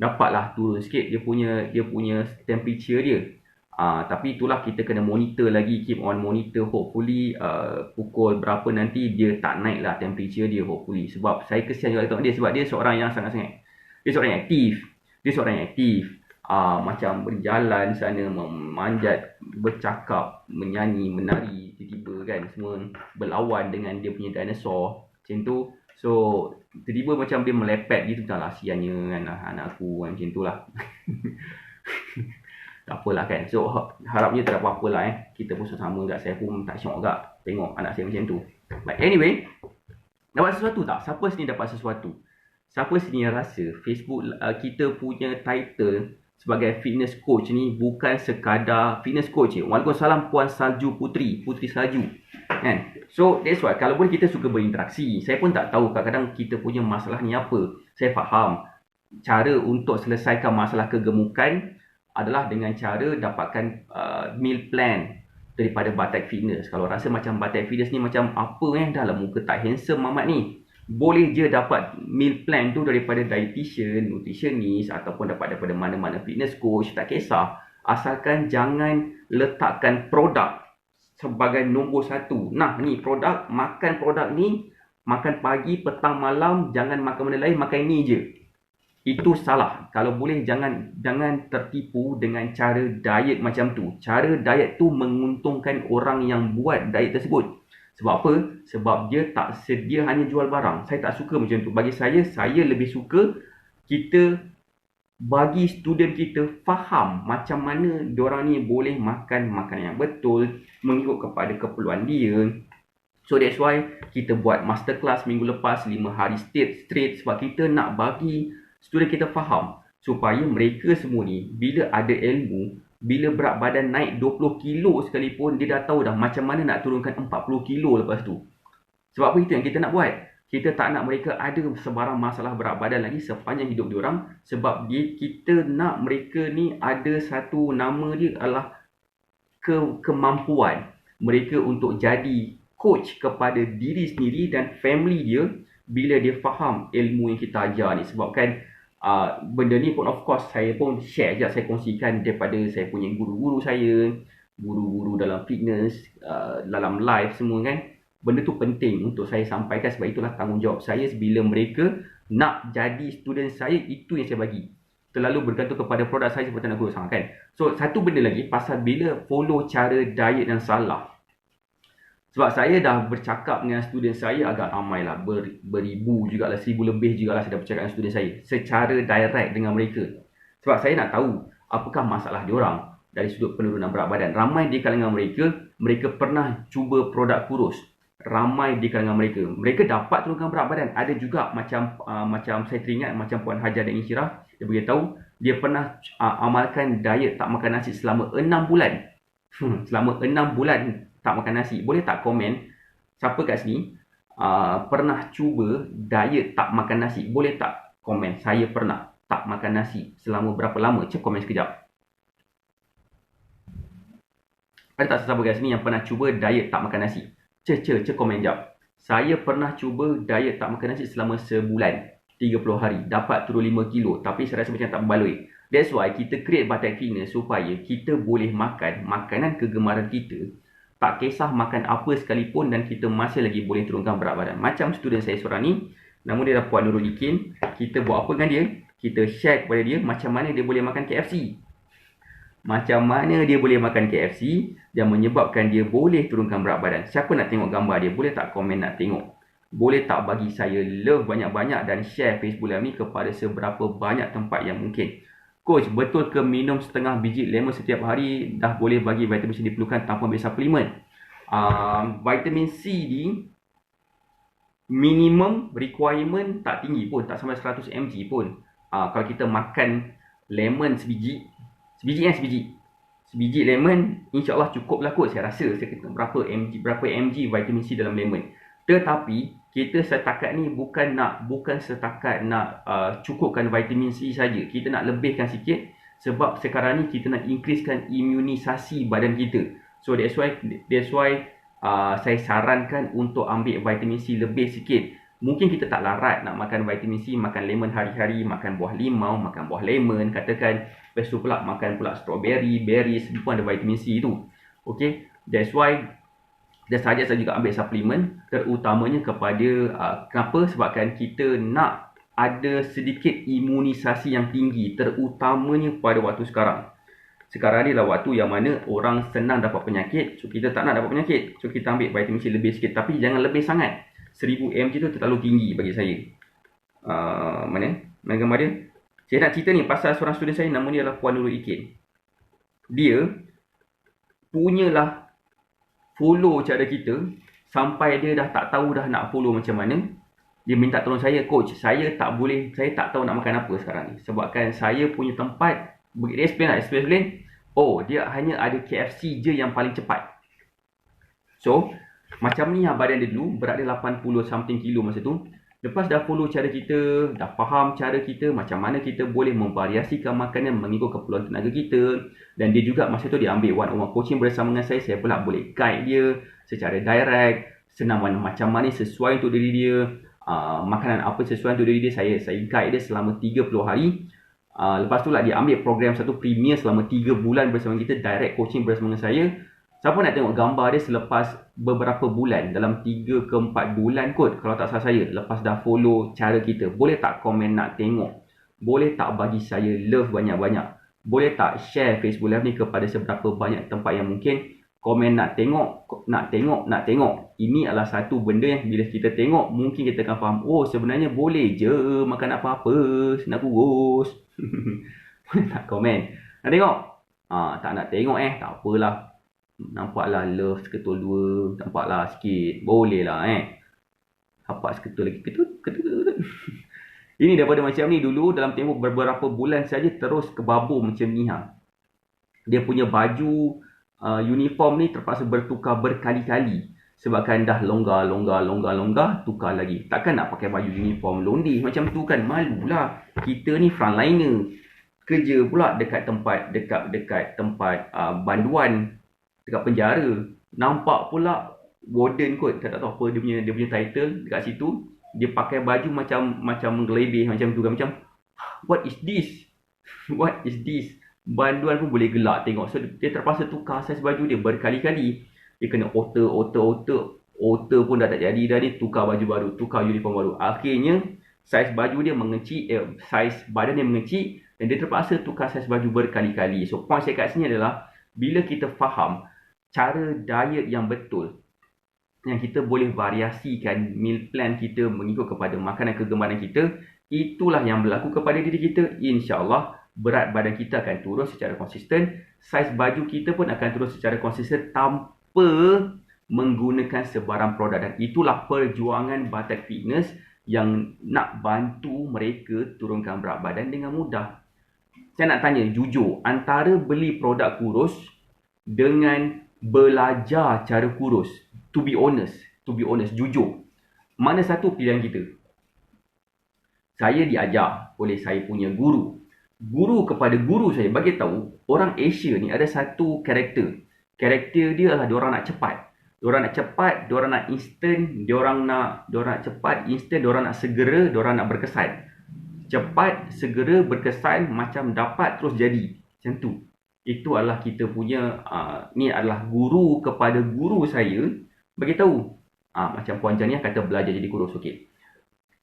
Dapatlah turun sikit dia punya temperature dia. Tapi itulah kita kena monitor lagi, keep on monitor. Hopefully pukul berapa nanti dia tak naik lah temperature dia, hopefully. Sebab saya kesian juga tengok dia, sebab dia seorang yang sangat-sangat, dia seorang yang aktif. macam berjalan sana, memanjat, bercakap, menyanyi, menari, tiba-tiba kan semua berlawan dengan dia punya dinosaur macam tu. So tiba-tiba macam dia melepet gitu, macam lah siannya kan anak aku kan, macam tu lah. Tak apalah kan. So harapnya tak ada apa-apa lah kita pun sama juga. Saya pun tak syok juga tengok anak saya macam tu. But anyway, dapat sesuatu tak? Siapa sini dapat sesuatu? Siapa sini rasa Facebook kita punya title sebagai fitness coach ni bukan sekadar fitness coach je. Waalaikumsalam Puan Salju Putri Salju kan. So that's why kalau boleh kita suka berinteraksi. Saya pun tak tahu kadang-kadang kita punya masalah ni apa. Saya faham cara untuk selesaikan masalah kegemukan adalah dengan cara dapatkan meal plan daripada Batak Fitness. Kalau rasa macam Batak Fitness ni macam apa dah lah muka tak handsome Mamat ni, boleh je dapat meal plan tu daripada dietitian, nutritionist ataupun dapat daripada mana-mana fitness coach, tak kisah. Asalkan jangan letakkan produk sebagai nombor satu. Nah ni produk, makan produk ni, makan pagi, petang, malam, jangan makan benda lain, makan ni je. Itu salah. Kalau boleh jangan tertipu dengan cara diet macam tu. Cara diet tu menguntungkan orang yang buat diet tersebut. Sebab apa? Sebab dia tak sedia hanya jual barang. Saya tak suka macam tu. Bagi saya lebih suka kita bagi student kita faham macam mana diorang ni boleh makan makanan yang betul mengikut kepada keperluan dia. So that's why kita buat masterclass minggu lepas 5 hari straight sebab kita nak bagi student kita faham supaya mereka semua ni bila ada ilmu, bila berat badan naik 20 kilo sekalipun, dia dah tahu dah macam mana nak turunkan 40 kilo lepas tu. Sebab apa itu yang kita nak buat. Kita tak nak mereka ada sebarang masalah berat badan lagi sepanjang hidup diorang. Sebab kita nak mereka ni ada satu nama dia adalah kemampuan mereka untuk jadi coach kepada diri sendiri dan family dia bila dia faham ilmu yang kita ajar ni. Sebab kan benda ni pun of course saya pun share je, saya kongsikan daripada saya punya guru-guru saya, guru-guru dalam fitness, dalam live semua kan. Benda tu penting untuk saya sampaikan sebab itulah tanggungjawab saya bila mereka nak jadi student saya, itu yang saya bagi. Terlalu bergantung kepada produk saya seperti nak guru kan. So satu benda lagi pasal bila follow cara diet yang salah. Sebab saya dah bercakap dengan student saya agak ramai lah, beribu jugalah, 1000 lebih jugalah saya dah bercakap dengan student saya secara direct dengan mereka. Sebab saya nak tahu apakah masalah diorang dari sudut penurunan berat badan. Ramai di kalangan mereka pernah cuba produk kurus. Ramai di kalangan mereka dapat turunkan berat badan. Ada juga macam saya teringat macam Puan Hajar dan Insyirah, dia beritahu dia pernah amalkan diet tak makan nasi selama 6 bulan. Selama 6 bulan tak makan nasi. Boleh tak komen siapa kat sini pernah cuba diet tak makan nasi? Boleh tak komen saya pernah tak makan nasi selama berapa lama? Cek komen sekejap. Ada tak sesiapa kat sini yang pernah cuba diet tak makan nasi? Cek komen sekejap. Saya pernah cuba diet tak makan nasi selama sebulan, 30 hari, dapat turun 5 kilo, tapi saya rasa macam tak berbaloi. That's why kita create Batak Fitness supaya kita boleh makan makanan kegemaran kita. Tak kisah makan apa sekalipun dan kita masih lagi boleh turunkan berat badan. Macam student saya seorang ni, nama dia Puan Nurul Ikin. Kita buat apa dengan dia? Kita share kepada dia macam mana dia boleh makan KFC. Macam mana dia boleh makan KFC dan menyebabkan dia boleh turunkan berat badan. Siapa nak tengok gambar dia? Boleh tak komen nak tengok? Boleh tak bagi saya love banyak-banyak dan share Facebook Live ni kepada seberapa banyak tempat yang mungkin. Coach, betul ke minum setengah biji lemon setiap hari dah boleh bagi vitamin C diperlukan tanpa ambil suplemen? Vitamin C ni minimum requirement tak tinggi pun, tak sampai 100 mg pun. Kalau kita makan lemon sebiji lemon, insyaAllah cukup lah kot saya rasa. Saya kata berapa mg vitamin C dalam lemon. Tetapi kita setakat ni bukan setakat nak cukupkan vitamin C saja. Kita nak lebihkan sikit sebab sekarang ni kita nak increasekan imunisasi badan kita. So that's why saya sarankan untuk ambil vitamin C lebih sikit. Mungkin kita tak larat nak makan vitamin C, makan lemon hari-hari, makan buah limau, makan buah lemon katakan. Lepas tu pula makan pula strawberry, berries, pun ada vitamin C tu. Okay, that's why dan saya juga ambil suplemen terutamanya kepada kenapa? Sebabkan kita nak ada sedikit imunisasi yang tinggi, terutamanya pada waktu sekarang. Sekarang ni lah waktu yang mana orang senang dapat penyakit, so kita tak nak dapat penyakit, so kita ambil vitamin C lebih sikit, tapi jangan lebih sangat. 1000 mg tu terlalu tinggi bagi saya. Mana gambar dia? Saya nak cerita ni pasal seorang student saya, nama dia adalah Puan Nurul Ikin. Dia punyalah follow cara kita sampai dia dah tak tahu dah nak follow macam mana. Dia minta tolong saya, coach, saya tak tahu nak makan apa sekarang ni. Sebabkan saya punya tempat, dia explain, oh dia hanya ada KFC je yang paling cepat. So, macam ni badan dia dulu, berat dia 80 something kilo masa tu. Lepas dah follow cara kita, dah faham cara kita, macam mana kita boleh memvariasikan makanan mengikut keperluan tenaga kita. Dan dia juga masa tu dia ambil one-on-one coaching bersama dengan saya pula boleh guide dia secara direct, senang macam mana sesuai untuk diri dia, makanan apa sesuai untuk diri dia, saya guide dia selama 30 hari. Lepas tu lah dia ambil program satu premier selama 3 bulan bersama kita, direct coaching bersama dengan saya. Siapa nak tengok gambar dia selepas beberapa bulan, dalam 3 ke 4 bulan kot kalau tak salah saya, lepas dah follow cara kita, boleh tak komen nak tengok? Boleh tak bagi saya love banyak-banyak? Boleh tak share Facebook Live ni kepada seberapa banyak tempat yang mungkin? Komen nak tengok. Ini adalah satu benda yang bila kita tengok, mungkin kita akan faham, oh sebenarnya boleh je makan apa-apa, nak kurus. Boleh tak komen? Nak tengok? Tak nak tengok tak apalah. Nampaklah love seketul 2, nampaklah sikit, boleh lah Hapak seketul lagi, ketut. Ini daripada macam ni dulu, dalam tempoh beberapa bulan saja terus kebabur macam ni Dia punya baju uniform ni terpaksa bertukar berkali-kali sebabkan dah longgar, tukar lagi. Takkan nak pakai baju uniform lonely macam tu kan, malulah. Kita ni frontliner, kerja pula dekat tempat banduan, dekat penjara. Nampak pula warden kot, tak tahu apa dia punya title dekat situ. Dia pakai baju macam menggelebih macam tu kan, macam what is this? Banduan pun boleh gelak tengok. So dia terpaksa tukar saiz baju dia berkali-kali. Dia kena alter pun dah tak jadi dah ni, tukar baju baru, tukar uniform baru. Akhirnya saiz baju dia mengecil, saiz badan dia mengecil dan dia terpaksa tukar saiz baju berkali-kali. So point saya kat sini adalah bila kita faham cara diet yang betul, yang kita boleh variasikan meal plan kita mengikut kepada makanan kegemaran kita, itulah yang berlaku kepada diri kita. InsyaAllah berat badan kita akan turun secara konsisten, saiz baju kita pun akan turun secara konsisten tanpa menggunakan sebarang produk. Dan itulah perjuangan Batak Fitness yang nak bantu mereka turunkan berat badan dengan mudah. Saya nak tanya jujur, antara beli produk kurus dengan belajar cara kurus, to be honest, jujur, mana satu pilihan kita? Saya diajar oleh saya punya guru kepada guru saya bagi tahu, orang Asia ni ada satu karakter dia adalah diorang nak cepat, diorang nak instant, diorang nak cepat, instant, diorang nak segera, diorang nak berkesan. Cepat, segera, berkesan, macam dapat terus jadi, macam tu. Itu adalah kita punya, ni adalah guru kepada guru saya bagi tahu. Macam Puan Jania kata belajar jadi kurus, okey.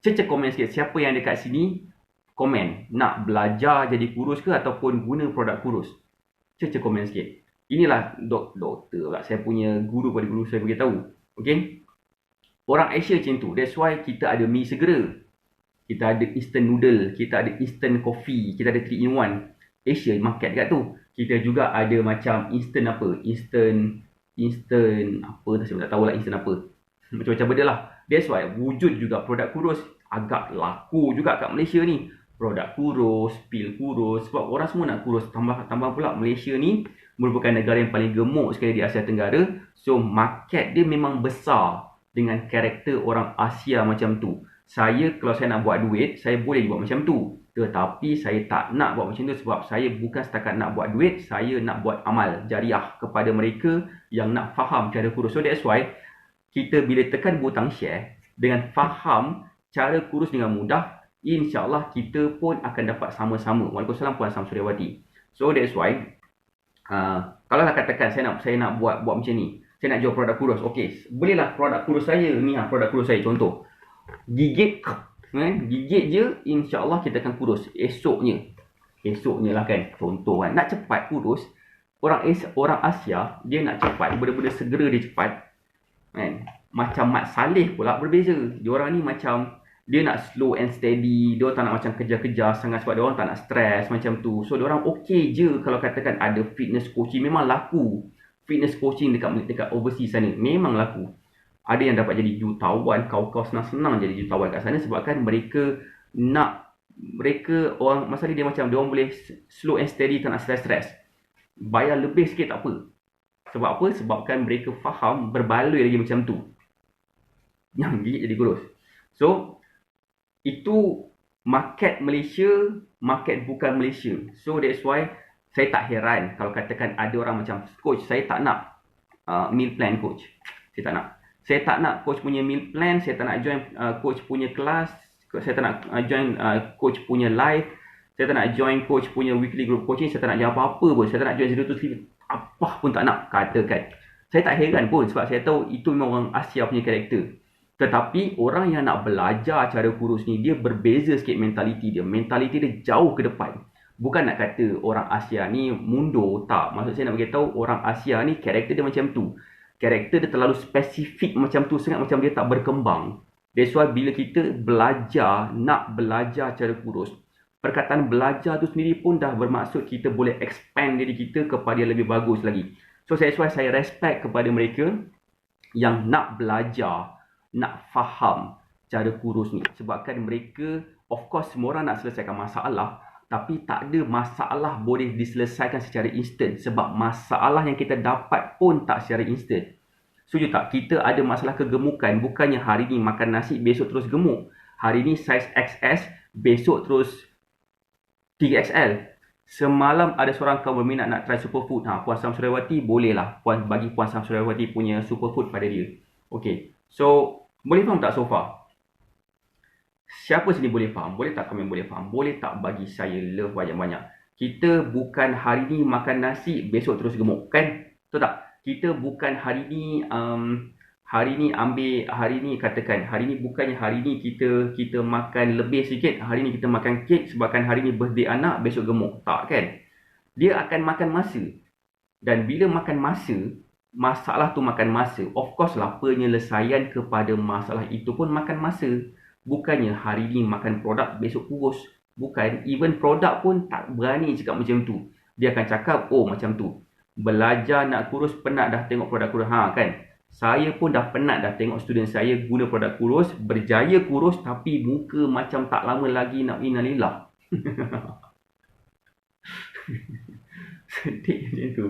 Cecek komen sikit, siapa yang dekat sini komen nak belajar jadi kurus ke ataupun guna produk kurus. Cecek komen sikit. Inilah doktor lah, saya punya guru pada guru saya bagi tahu. Okey. Orang Asia macam tu. That's why kita ada mi segera. Kita ada instant noodle, kita ada instant coffee, kita ada 3 in 1. Asia market kat tu. Kita juga ada macam instant apa? Instant apa, saya tak tahulah instant apa. Macam-macam benda lah. That's why wujud juga produk kurus agak laku juga kat Malaysia ni. Produk kurus, pil kurus, sebab orang semua nak kurus. Tambah pula Malaysia ni merupakan negara yang paling gemuk sekali di Asia Tenggara. So market dia memang besar dengan karakter orang Asia macam tu. Kalau saya nak buat duit, saya boleh buat macam tu. Tetapi saya tak nak buat macam tu sebab saya bukan setakat nak buat duit, saya nak buat amal jariah kepada mereka yang nak faham cara kurus. So that's why kita bila tekan butang share, dengan faham cara kurus dengan mudah, insyaAllah kita pun akan dapat sama-sama. Waalaikumsalam Puan Samsuryawati. So that's why kalau nak katakan saya nak buat macam ni, saya nak jual produk kurus, okey, bolehlah produk kurus saya ni, produk kurus saya contoh, gigit Gigit je, insya-Allah kita akan kurus. Esoknya lah kan. Contoh kan, nak cepat kurus, orang Asia dia nak cepat, benda-benda segera dia cepat. Kan? Macam Mat Saleh pula berbeza. Diorang ni macam dia nak slow and steady, dia tak nak macam kejar-kejar sangat sebab dia orang tak nak stres macam tu. So diorang okey je kalau katakan ada fitness coaching, memang laku. Fitness coaching dekat overseas sana memang laku. Ada yang dapat jadi jutawan, kau senang-senang jadi jutawan kat sana sebabkan mereka orang masalah dia macam dia orang boleh slow and steady, tak nak stres-stres. Bayar lebih sikit tak apa. Sebab apa? Sebabkan mereka faham berbaloi lagi macam tu. Yang gigit jadi kurus. So, itu market Malaysia, market bukan Malaysia. So, that's why saya tak heran kalau katakan ada orang macam, coach, saya tak nak meal plan coach. Saya tak nak coach punya meal plan, saya tak nak join coach punya kelas, saya tak nak join coach punya live, saya tak nak join coach punya weekly group coaching, saya tak nak join apa-apa pun, saya tak nak join Zero to Sleep, apa pun tak nak, katakan. Saya tak heran pun sebab saya tahu itu memang orang Asia punya karakter. Tetapi orang yang nak belajar cara kurus ni, dia berbeza sikit mentaliti dia. Mentaliti dia jauh ke depan. Bukan nak kata orang Asia ni mundur, tak. Maksud saya nak beritahu orang Asia ni karakter dia macam tu. Karakter dia terlalu spesifik macam tu, sangat macam dia tak berkembang. That's why bila kita nak belajar cara kurus, perkataan belajar tu sendiri pun dah bermaksud kita boleh expand diri kita kepada yang lebih bagus lagi. So that's why saya respect kepada mereka yang nak belajar, nak faham cara kurus ni. Sebabkan mereka, of course semua orang nak selesaikan masalah, tapi tak ada masalah boleh diselesaikan secara instant. Sebab masalah yang kita dapat pun tak secara instant. Setuju tak? Kita ada masalah kegemukan. Bukannya hari ni makan nasi, besok terus gemuk. Hari ni saiz XS, besok terus 3XL. Semalam ada seorang kawan berminat nak try superfood. Puan Samsuriawati bolehlah. Bagi Puan Samsuriawati punya superfood pada dia. Okay. So, boleh faham tak so far? Siapa sini boleh faham? Boleh tak komen boleh faham? Boleh tak bagi saya love banyak-banyak? Kita bukan hari ni makan nasi, besok terus gemuk. Kan? Betul tak? Kita bukan hari ni bukannya hari ni kita makan lebih sikit, hari ni kita makan kek sebabkan hari ni birthday anak, besok gemuk. Tak kan? Dia akan makan masa. Dan bila makan masa, masalah tu makan masa. Of course lah, penyelesaian kepada masalah itu pun makan masa. Bukannya hari ni makan produk, besok kurus. Bukan. Even produk pun tak berani cakap macam tu. Dia akan cakap, oh macam tu. Belajar nak kurus, penat dah tengok produk kurus. Kan? Saya pun dah penat dah tengok student saya guna produk kurus, berjaya kurus tapi muka macam tak lama lagi nak innalillah. Sedih macam tu.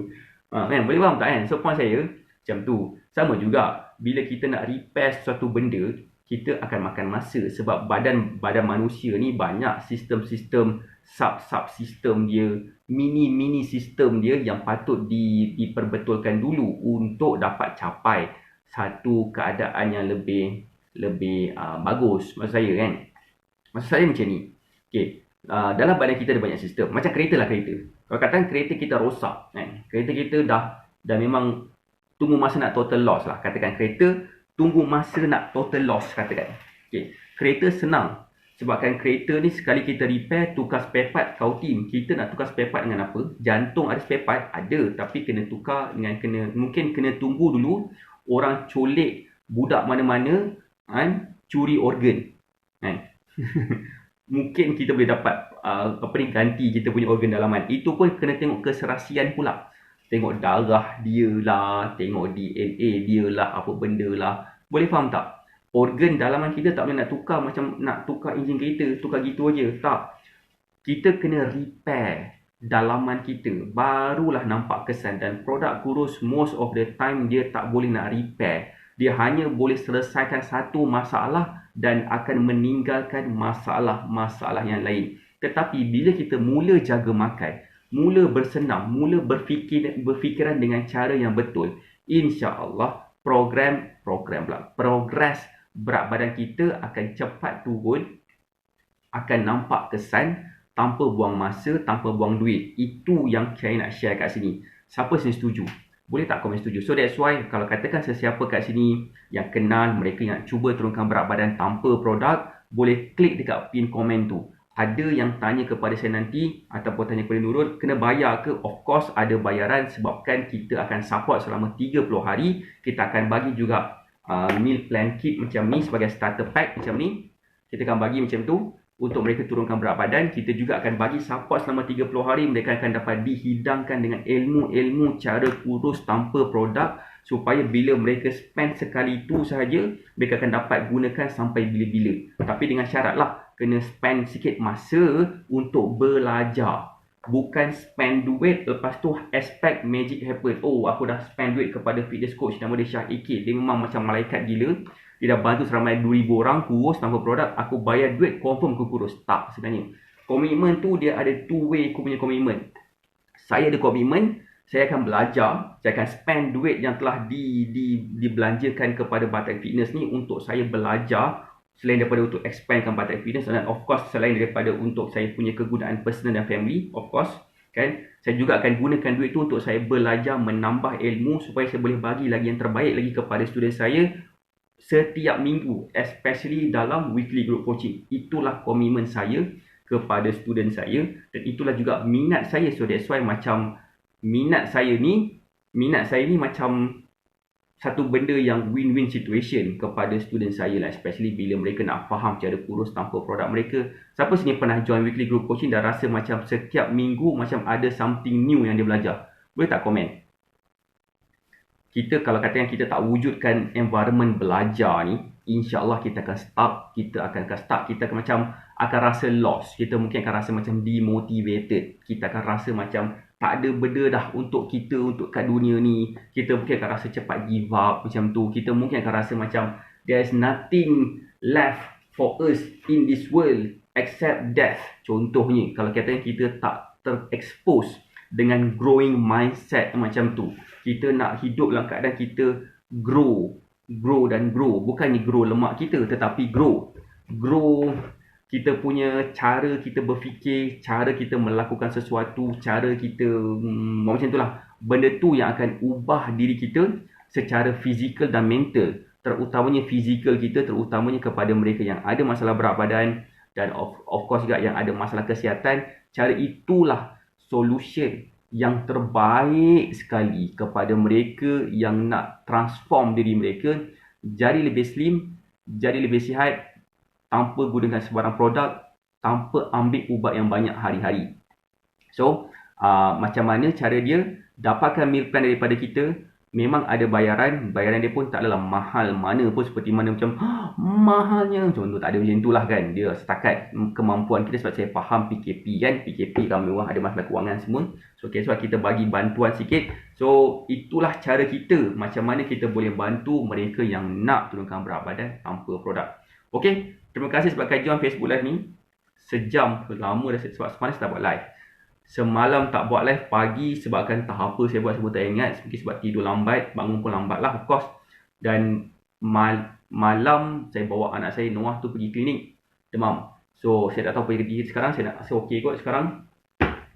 Kan? Boleh faham tak kan? So point saya macam tu. Sama juga bila kita nak repair suatu benda, kita akan makan masa sebab badan manusia ni banyak sistem-sistem, sub-sistem dia, mini sistem dia yang patut diperbetulkan dulu untuk dapat capai satu keadaan yang lebih bagus. Maksud saya kan? Maksud saya macam ni. Okay. Dalam badan kita ada banyak sistem. Macam kereta lah kereta. Kalau katakan kereta kita rosak, kan? Kereta kita dah memang tunggu masa nak total loss lah. Katakan kereta tunggu masa nak total loss, katakan. Okay. Kereta senang. Sebabkan kereta ni sekali kita repair, tukar spare part, kau team. Kita nak tukar spare part dengan apa? Jantung ada spare part? Ada. Tapi kena tukar dengan mungkin kena tunggu dulu orang colek budak mana-mana, kan? Curi organ. Kan? Mungkin kita boleh dapat ganti kita punya organ dalaman. Itu pun kena tengok keserasian pula. Tengok darah dia lah, tengok DNA dia lah, apa benda lah. Boleh faham tak? Organ dalaman kita tak boleh nak tukar macam nak tukar enjin kereta, tukar gitu aja. Tak. Kita kena repair dalaman kita. Barulah nampak kesan. Dan produk kurus most of the time dia tak boleh nak repair. Dia hanya boleh selesaikan satu masalah dan akan meninggalkan masalah-masalah yang lain. Tetapi bila kita mula jaga makan, mula bersenam, mula berfikiran dengan cara yang betul, insya-Allah progres berat badan kita akan cepat turun, akan nampak kesan tanpa buang masa, tanpa buang duit. Itu yang saya nak share kat sini. Siapa sini setuju? Boleh tak komen setuju? So that's why kalau katakan sesiapa kat sini yang kenal, mereka yang cuba turunkan berat badan tanpa produk, boleh klik dekat pin komen tu. Ada yang tanya kepada saya nanti ataupun tanya kepada Nurul, kena bayar ke? Of course ada bayaran, sebabkan kita akan support selama 30 hari. Kita akan bagi juga meal plan kit macam ni sebagai starter pack macam ni. Kita akan bagi macam tu untuk mereka turunkan berat badan. Kita juga akan bagi support selama 30 hari. Mereka akan dapat dihidangkan dengan ilmu-ilmu cara kurus tanpa produk, supaya bila mereka spend sekali itu sahaja, mereka akan dapat gunakan sampai bila-bila. Tapi dengan syarat lah, kena spend sikit masa untuk belajar. Bukan spend duit lepas tu expect magic happen. Oh, aku dah spend duit kepada fitness coach nama dia Syah AK. Dia memang macam malaikat gila. Dia dah bantu seramai 2,000 orang kurus tanpa produk. Aku bayar duit, confirm aku kurus. Tak sebenarnya. Komitmen tu dia ada two way aku punya komitmen. Saya ada komitmen, saya akan belajar, saya akan spend duit yang telah dibelanjakan kepada Batak Fitness ni untuk saya belajar, selain daripada untuk expandkan Batak Fitness, dan of course selain daripada untuk saya punya kegunaan personal dan family, of course, kan, saya juga akan gunakan duit tu untuk saya belajar, menambah ilmu supaya saya boleh bagi lagi yang terbaik lagi kepada student saya setiap minggu, especially dalam weekly group coaching. Itulah komitmen saya kepada student saya, dan itulah juga minat saya. So that's why macam minat saya ni macam satu benda yang win-win situation kepada student saya lah, especially bila mereka nak faham cara kurus tanpa produk mereka. Siapa sini pernah join weekly group coaching dan rasa macam setiap minggu macam ada something new yang dia belajar? Boleh tak komen? Kita kalau katakan kita tak wujudkan environment belajar ni, insya-Allah kita akan stuck, kita akan macam akan rasa lost. Kita mungkin akan rasa macam demotivated. Kita akan rasa macam tak ada benda dah untuk kita untuk kat dunia ni. Kita mungkin akan rasa cepat give up macam tu. Kita mungkin akan rasa macam there's nothing left for us in this world except death. Contohnya, kalau katakan kita tak terexpose dengan growing mindset macam tu, kita nak hidup dalam keadaan kita grow dan grow. Bukannya grow lemak kita, tetapi grow kita punya cara kita berfikir, cara kita melakukan sesuatu, cara kita macam itulah. Benda tu yang akan ubah diri kita secara fizikal dan mental. Terutamanya fizikal kita, terutamanya kepada mereka yang ada masalah berat badan, dan of course juga yang ada masalah kesihatan. Cara itulah solution yang terbaik sekali kepada mereka yang nak transform diri mereka jadi lebih slim, jadi lebih sihat, tanpa gunakan sebarang produk, tanpa ambil ubat yang banyak hari-hari. So, macam mana cara dia dapatkan meal plan daripada kita? Memang ada bayaran dia pun tak adalah mahal mana pun, seperti mana macam mahalnya contoh, tak ada macam itulah kan. Dia setakat kemampuan kita, sebab saya faham PKP kan, PKP kan mewah, ada masalah kewangan semua. So okay, sebab kita bagi bantuan sikit. So itulah cara kita, macam mana kita boleh bantu mereka yang nak turunkan berat badan tanpa produk. Okay, terima kasih sebab kajian Facebook Live ni. Sejam lama dah, sebab semalam saya tak buat live. Semalam tak buat live pagi sebabkan tak apa saya buat, sebab tak ingat. Mungkin sebab tidur lambat, bangun pun lambat lah of course. Dan malam saya bawa anak saya Noah tu pergi klinik demam. So saya tak tahu apa yang dia sekarang. Saya nak rasa okey kot sekarang.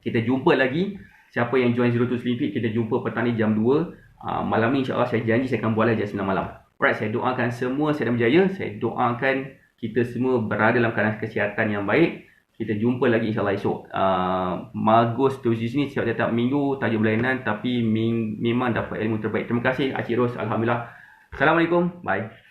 Kita jumpa lagi. Siapa yang join Zero to Slim Fit, kita jumpa petang ni jam 2. Malam ni insyaAllah saya janji saya akan buat live jam 9 malam. Alright, saya doakan semua sedang berjaya. Saya doakan kita semua berada dalam keadaan kesihatan yang baik. Kita jumpa lagi insyaAllah esok. Bagus terus di sini setiap minggu tajuk berlainan, tapi memang dapat ilmu terbaik. Terima kasih Acik Ros. Alhamdulillah. Assalamualaikum. Bye.